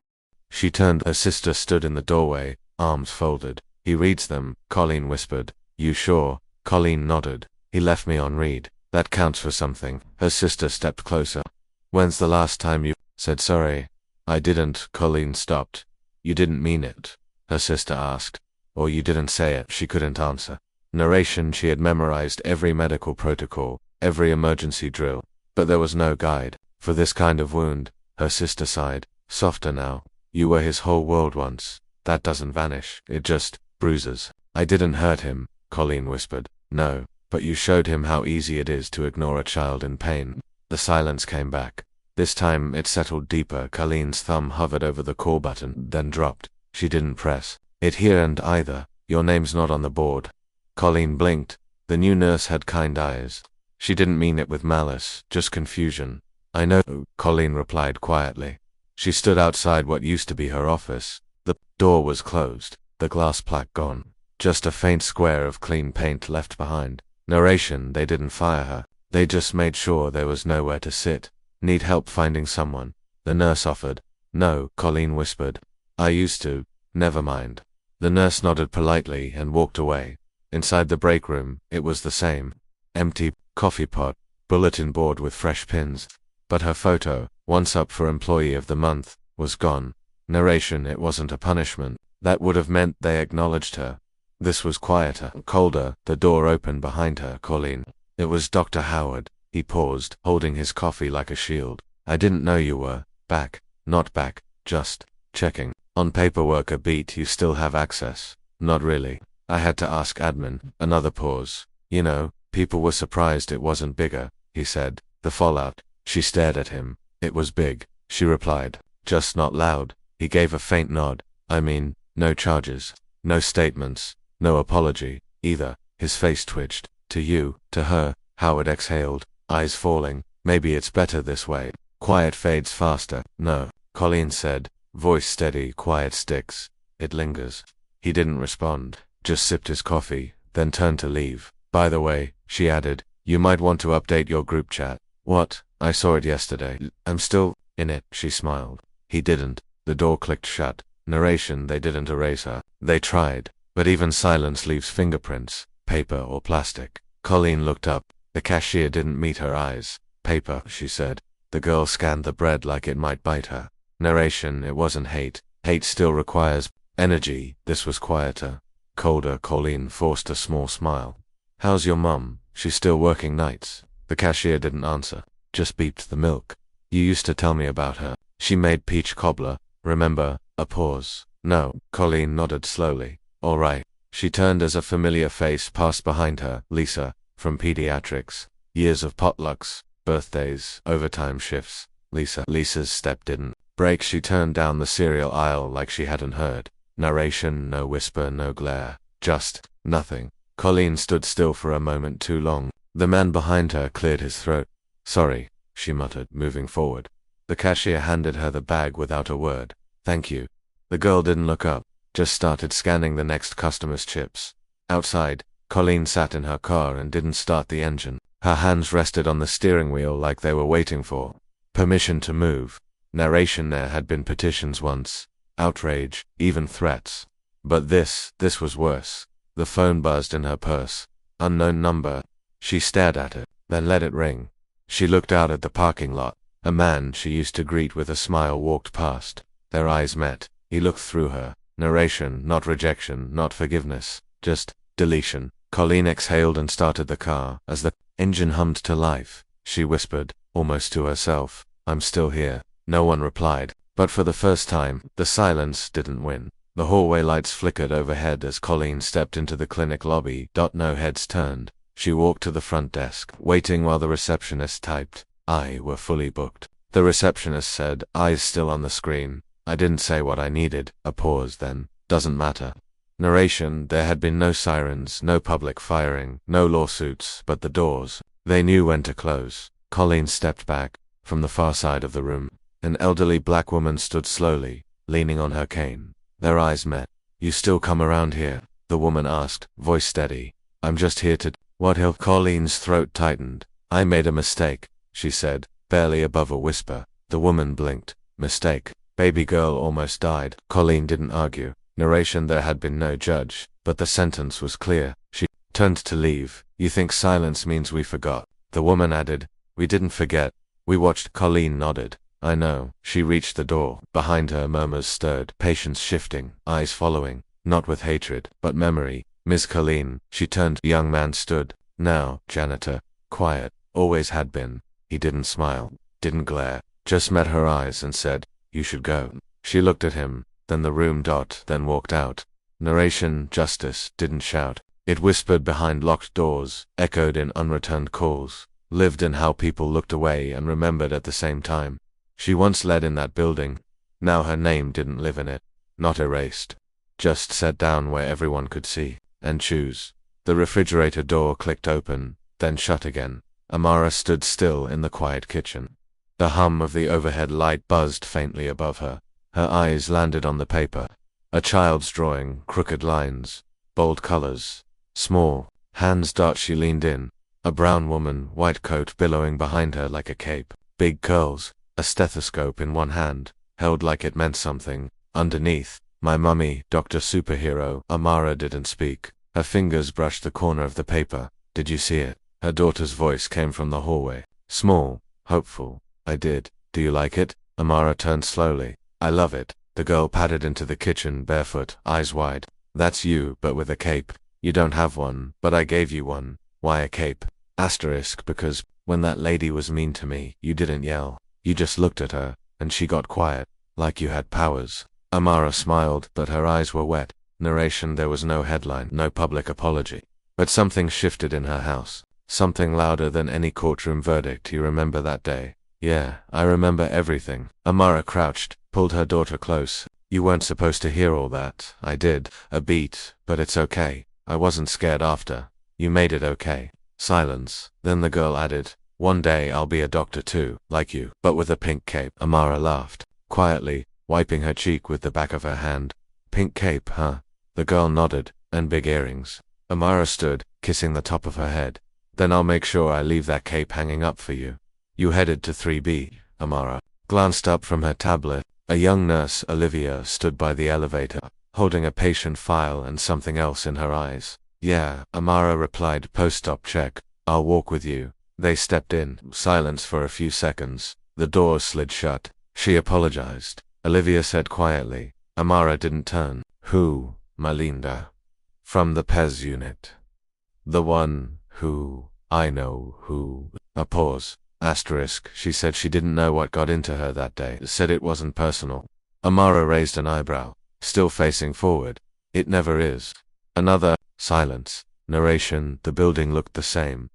She turned. Her sister stood in the doorway, arms folded. He reads them, Colleen whispered. You sure? Colleen nodded. He left me on read. That counts for something. Her sister stepped closer. When's the last time you said sorry? I didn't. Colleen stopped. You didn't mean it? Her sister asked. Or you didn't say it? She couldn't answer. Narration: she had memorized every medical protocol, every emergency drill, but there was no guide. For this kind of wound, her sister sighed. Softer now. You were his whole world once. That doesn't vanish. It just bruises. I didn't hurt him, Colleen whispered. No, but you showed him how easy it is to ignore a child in pain. The silence came back. This time it settled deeper. Colleen's thumb hovered over the call button, then dropped. She didn't press it here and either. Your name's not on the board. Colleen blinked. The new nurse had kind eyes. She didn't mean it with malice, just confusion. I know, Colleen replied quietly. She stood outside what used to be her office. The door was closed, the glass plaque gone. Just a faint square of clean paint left behind. Narration: they didn't fire her. They just made sure there was nowhere to sit. Need help finding someone? The nurse offered. No, Colleen whispered. I used to. Never mind. The nurse nodded politely and walked away. Inside the break room, it was the same. Empty coffee pot, bulletin board with fresh pins. But her photo, once up for Employee of the Month, was gone. Narration: it wasn't a punishment. That would have meant they acknowledged her. This was quieter, colder. The door opened behind her. Colleen. It was Dr. Howard. He paused, holding his coffee like a shield. I didn't know you were back. Not back, just checking. On paperwork a beat. You still have access? Not really. I had to ask admin. Another pause. You know, people were surprised it wasn't bigger, he said. The fallout. She stared at him. It was big, she replied. Just not loud. He gave a faint nod. I mean, no charges. No statements. No apology, either. His face twitched. To you, to her, Howard exhaled, eyes falling. Maybe it's better this way. Quiet fades faster. No, Colleen said, voice steady, quiet sticks. It lingers. He didn't respond, just sipped his coffee, then turned to leave. By the way, she added, you might want to update your group chat. What? I saw it yesterday. I'm still in it, she smiled. He didn't. The door clicked shut. Narration, they didn't erase her. They tried. But even silence leaves fingerprints, paper or plastic. Colleen looked up. The cashier didn't meet her eyes. Paper, she said. The girl scanned the bread like it might bite her. Narration, it wasn't hate. Hate still requires energy. This was quieter. Colder. Colleen forced a small smile. How's your mum? She's still working nights. The cashier didn't answer. Just beeped the milk. You used to tell me about her. She made peach cobbler. Remember? A pause. No. Colleen nodded slowly. All right. She turned as a familiar face passed behind her. Lisa, from pediatrics. Years of potlucks, birthdays, overtime shifts. Lisa's step didn't break. She turned down the cereal aisle like she hadn't heard. Narration, no whisper, no glare. Just nothing. Colleen stood still for a moment too long. The man behind her cleared his throat. Sorry, she muttered, moving forward. The cashier handed her the bag without a word. Thank you. The girl didn't look up, just started scanning the next customer's chips. Outside, Colleen sat in her car and didn't start the engine. Her hands rested on the steering wheel like they were waiting for permission to move. Narration, there had been petitions once, outrage, even threats. But this was worse. The phone buzzed in her purse. Unknown number. She stared at it, then let it ring. She looked out at the parking lot. A man she used to greet with a smile walked past. Their eyes met. He looked through her. Narration, not rejection, not forgiveness, just deletion. Colleen exhaled and started the car. As the engine hummed to life, she whispered, almost to herself, I'm still here. No one replied, but for the first time, the silence didn't win. The hallway lights flickered overhead as Colleen stepped into the clinic lobby. No heads turned. She walked to the front desk, waiting while the receptionist typed. We're fully booked. The receptionist said, eyes still on the screen. I didn't say what I needed. A pause, then. Doesn't matter. Narration, there had been no sirens, no public firing, no lawsuits, but the doors. They knew when to close. Colleen stepped back. From the far side of the room, an elderly black woman stood slowly, leaning on her cane. Their eyes met. You still come around here? The woman asked, voice steady. I'm just here to... What hill? Colleen's throat tightened. I made a mistake, she said, barely above a whisper. The woman blinked. Mistake. Baby girl almost died. Colleen didn't argue. Narration, there had been no judge, but the sentence was clear. She turned to leave. You think silence means we forgot? The woman added. We didn't forget. We watched. Colleen nodded. I know. She reached the door. Behind her, murmurs stirred, patience shifting, eyes following, not with hatred, but memory. Miss Colleen, she turned. Young man stood. Now, janitor. Quiet. Always had been. He didn't smile, didn't glare, just met her eyes and said, you should go. She looked at him, then the room. Then walked out. Narration, justice, didn't shout. It whispered behind locked doors, echoed in unreturned calls, lived in how people looked away and remembered at the same time. She once led in that building. Now her name didn't live in it. Not erased. Just set down where everyone could see and choose. The refrigerator door clicked open, then shut again. Amara stood still in the quiet kitchen. The hum of the overhead light buzzed faintly above her. Her eyes landed on the paper. A child's drawing, crooked lines, bold colors, small hands. She leaned in. A brown woman, white coat billowing behind her like a cape, big curls, a stethoscope in one hand, held like it meant something. Underneath, my mummy, Dr. Superhero. Amara didn't speak. Her fingers brushed the corner of the paper. Did you see it? Her daughter's voice came from the hallway. Small, hopeful. I did. Do you like it? Amara turned slowly. I love it. The girl padded into the kitchen barefoot, eyes wide. That's you, but with a cape. You don't have one, but I gave you one. Why a cape? Asterisk, because when that lady was mean to me, you didn't yell. You just looked at her, and she got quiet, like you had powers. Amara smiled, but her eyes were wet. Narration, there was no headline, no public apology. But something shifted in her house. Something louder than any courtroom verdict. You remember that day? Yeah, I remember everything. Amara crouched, pulled her daughter close. You weren't supposed to hear all that. I did. A beat, but it's okay. I wasn't scared after. You made it okay. Silence. Then the girl added, one day I'll be a doctor too, like you, but with a pink cape. Amara laughed, quietly, wiping her cheek with the back of her hand. Pink cape, huh? The girl nodded, and big earrings. Amara stood, kissing the top of her head. Then I'll make sure I leave that cape hanging up for you. You headed to 3B, Amara glanced up from her tablet. A young nurse, Olivia, stood by the elevator, holding a patient file and something else in her eyes. Yeah, Amara replied, post-op check. I'll walk with you. They stepped in, silence for a few seconds. The door slid shut. She apologized, Olivia said quietly. Amara didn't turn. Who, Melinda? From the PES unit. The one who, I know who. A pause. Asterisk, she said she didn't know what got into her that day, said it wasn't personal. Amara raised an eyebrow, still facing forward. It never is. Another silence. Narration, the building looked the same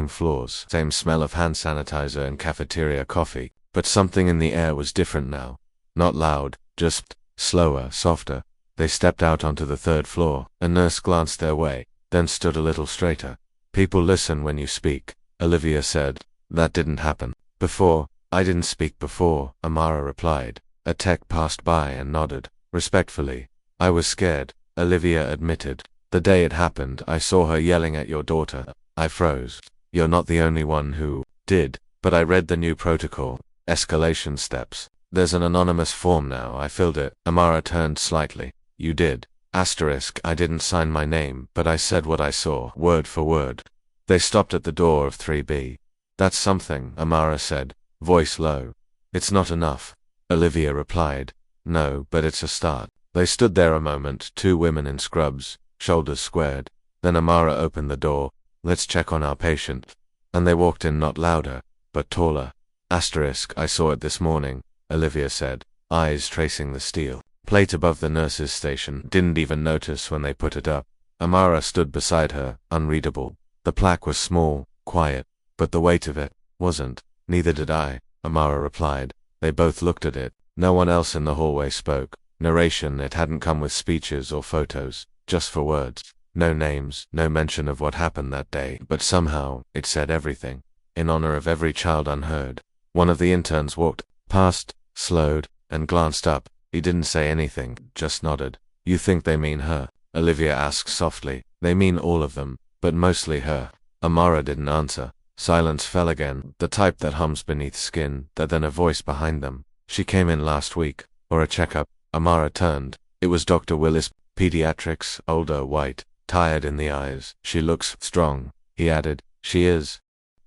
floors, same smell of hand sanitizer and cafeteria coffee, but something in the air was different now. Not loud, just slower, softer. They stepped out onto the 3rd floor. A nurse glanced their way, then stood a little straighter. People listen when you speak, Olivia said. That didn't happen. Before, I didn't speak before, Amara replied. A tech passed by and nodded, respectfully. I was scared, Olivia admitted. The day it happened, I saw her yelling at your daughter. I froze. You're not the only one who did, but I read the new protocol. Escalation steps. There's an anonymous form now, I filled it. Amara turned slightly. You did. Asterisk, I didn't sign my name, but I said what I saw, word for word. They stopped at the door of 3B. That's something, Amara said, voice low. It's not enough, Olivia replied. No, but it's a start. They stood there a moment, 2 women in scrubs, shoulders squared. Then Amara opened the door. Let's check on our patient. And they walked in, not louder, but taller. Asterisk, I saw it this morning, Olivia said, eyes tracing the steel plate above the nurse's station. Didn't even notice when they put it up. Amara stood beside her, unreadable. The plaque was small, quiet, but the weight of it wasn't. Neither did I, Amara replied. They both looked at it. No one else in the hallway spoke. Narration, it hadn't come with speeches or photos, just for words. No names, no mention of what happened that day, but somehow, it said everything. In honor of every child unheard. One of the interns walked past, slowed, and glanced up. He didn't say anything, just nodded. You think they mean her? Olivia asked softly. They mean all of them, but mostly her. Amara didn't answer. Silence fell again, the type that hums beneath skin, then a voice behind them. She came in last week, or a checkup. Amara turned. It was Dr. Willis, pediatrics, older, white, tired in the eyes. She looks strong, he added. She is.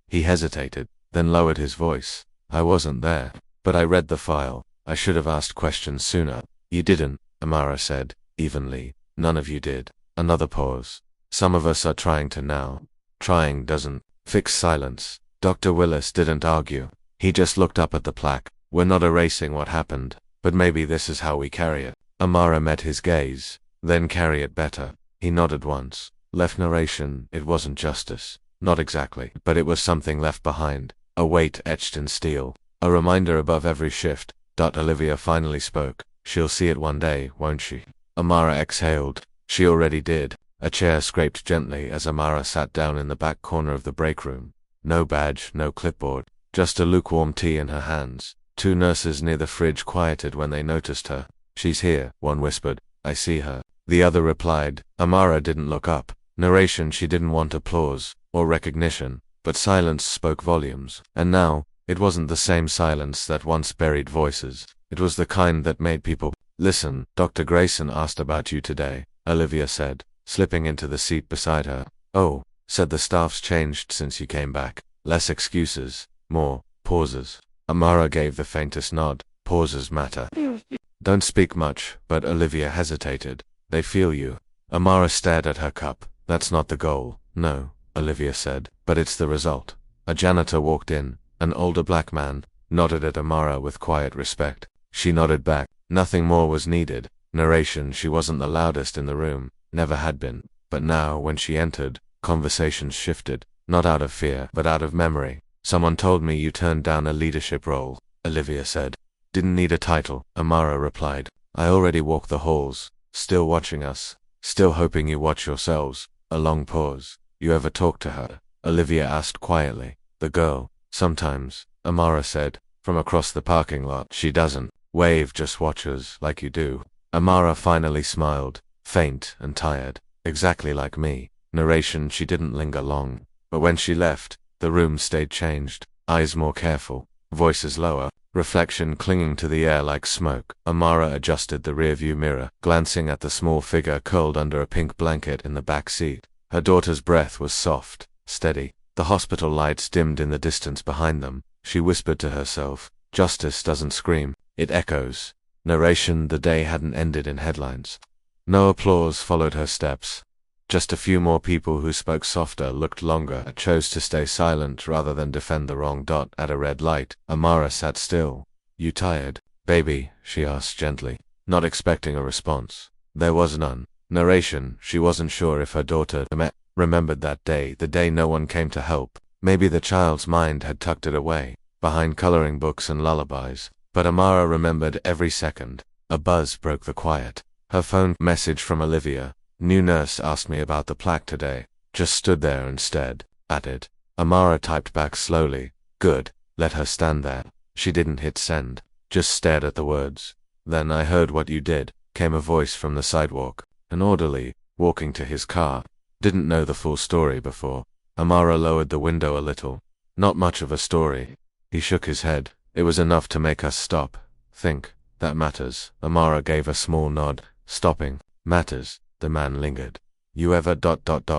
He hesitated, then lowered his voice. I wasn't there, but I read the file. I should have asked questions sooner. You didn't, Amara said, evenly. None of you did. Another pause. Some of us are trying to now. Trying doesn't fix silence. Dr. Willis didn't argue. He just looked up at the plaque. We're not erasing what happened, but maybe this is how we carry it. Amara met his gaze. Then carry it better. He nodded once. Left narration, it wasn't justice. Not exactly, but it was something left behind. A weight etched in steel. A reminder above every shift. Olivia finally spoke. She'll see it one day, won't she? Amara exhaled. She already did. A chair scraped gently as Amara sat down in the back corner of the break room. No badge, no clipboard. Just a lukewarm tea in her hands. 2 nurses near the fridge quieted when they noticed her. She's here, one whispered. I see her. The other replied. Amara didn't look up. Narration, she didn't want applause or recognition, but silence spoke volumes. And now, it wasn't the same silence that once buried voices. It was the kind that made people listen. Dr. Grayson asked about you today, Olivia said, slipping into the seat beside her. Oh, said the staff's changed since you came back. Less excuses, more pauses. Amara gave the faintest nod. Pauses matter. Don't speak much, but Olivia hesitated. They feel you. Amara stared at her cup. That's not the goal. No, Olivia said, but it's the result. A janitor walked in. An older black man, nodded at Amara with quiet respect. She nodded back. Nothing more was needed. Narration, she wasn't the loudest in the room, never had been. But now, when she entered, conversations shifted. Not out of fear, but out of memory. Someone told me you turned down a leadership role, Olivia said. Didn't need a title, Amara replied. I already walk the halls, still watching us, still hoping you watch yourselves. A long pause. You ever talk to her? Olivia asked quietly. The girl. Sometimes, Amara said, from across the parking lot. She doesn't wave, just watches, like you do. Amara finally smiled, faint and tired, exactly like me. Narration. She didn't linger long, but when she left, the room stayed changed, eyes more careful, voices lower, reflection clinging to the air like smoke. Amara adjusted the rearview mirror, glancing at the small figure curled under a pink blanket in the back seat. Her daughter's breath was soft, steady. The hospital lights dimmed in the distance behind them. She whispered to herself, "Justice doesn't scream, it echoes." Narration. The day hadn't ended in headlines. No applause followed her steps. Just a few more people who spoke softer, looked longer, chose to stay silent rather than defend the wrong dot at a red light. Amara sat still. "You tired, baby?" she asked gently, not expecting a response. There was none. Narration. She wasn't sure if her daughter remembered that day, the day no one came to help. Maybe the child's mind had tucked it away, behind coloring books and lullabies. But Amara remembered every second. A buzz broke the quiet. Her phone message from Olivia. "New nurse asked me about the plaque today." Just stood there and stared at it. Amara typed back slowly. "Good." Let her stand there. She didn't hit send, just stared at the words. "Then I heard what you did," came a voice from the sidewalk. An orderly, walking to his car. Didn't know the full story before. Amara lowered the window a little. "Not much of a story." He shook his head. "It was enough to make us stop. Think. That matters." Amara gave a small nod. "Stopping matters." The man lingered. "You ever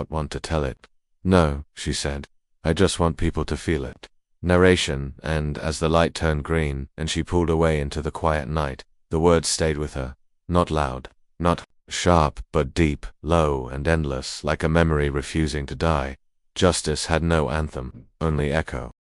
want to tell it?" "No," she said. "I just want people to feel it." Narration. And as the light turned green and she pulled away into the quiet night, the words stayed with her. Not loud, not sharp, but deep, low, and endless, like a memory refusing to die. Justice had no anthem, only echo.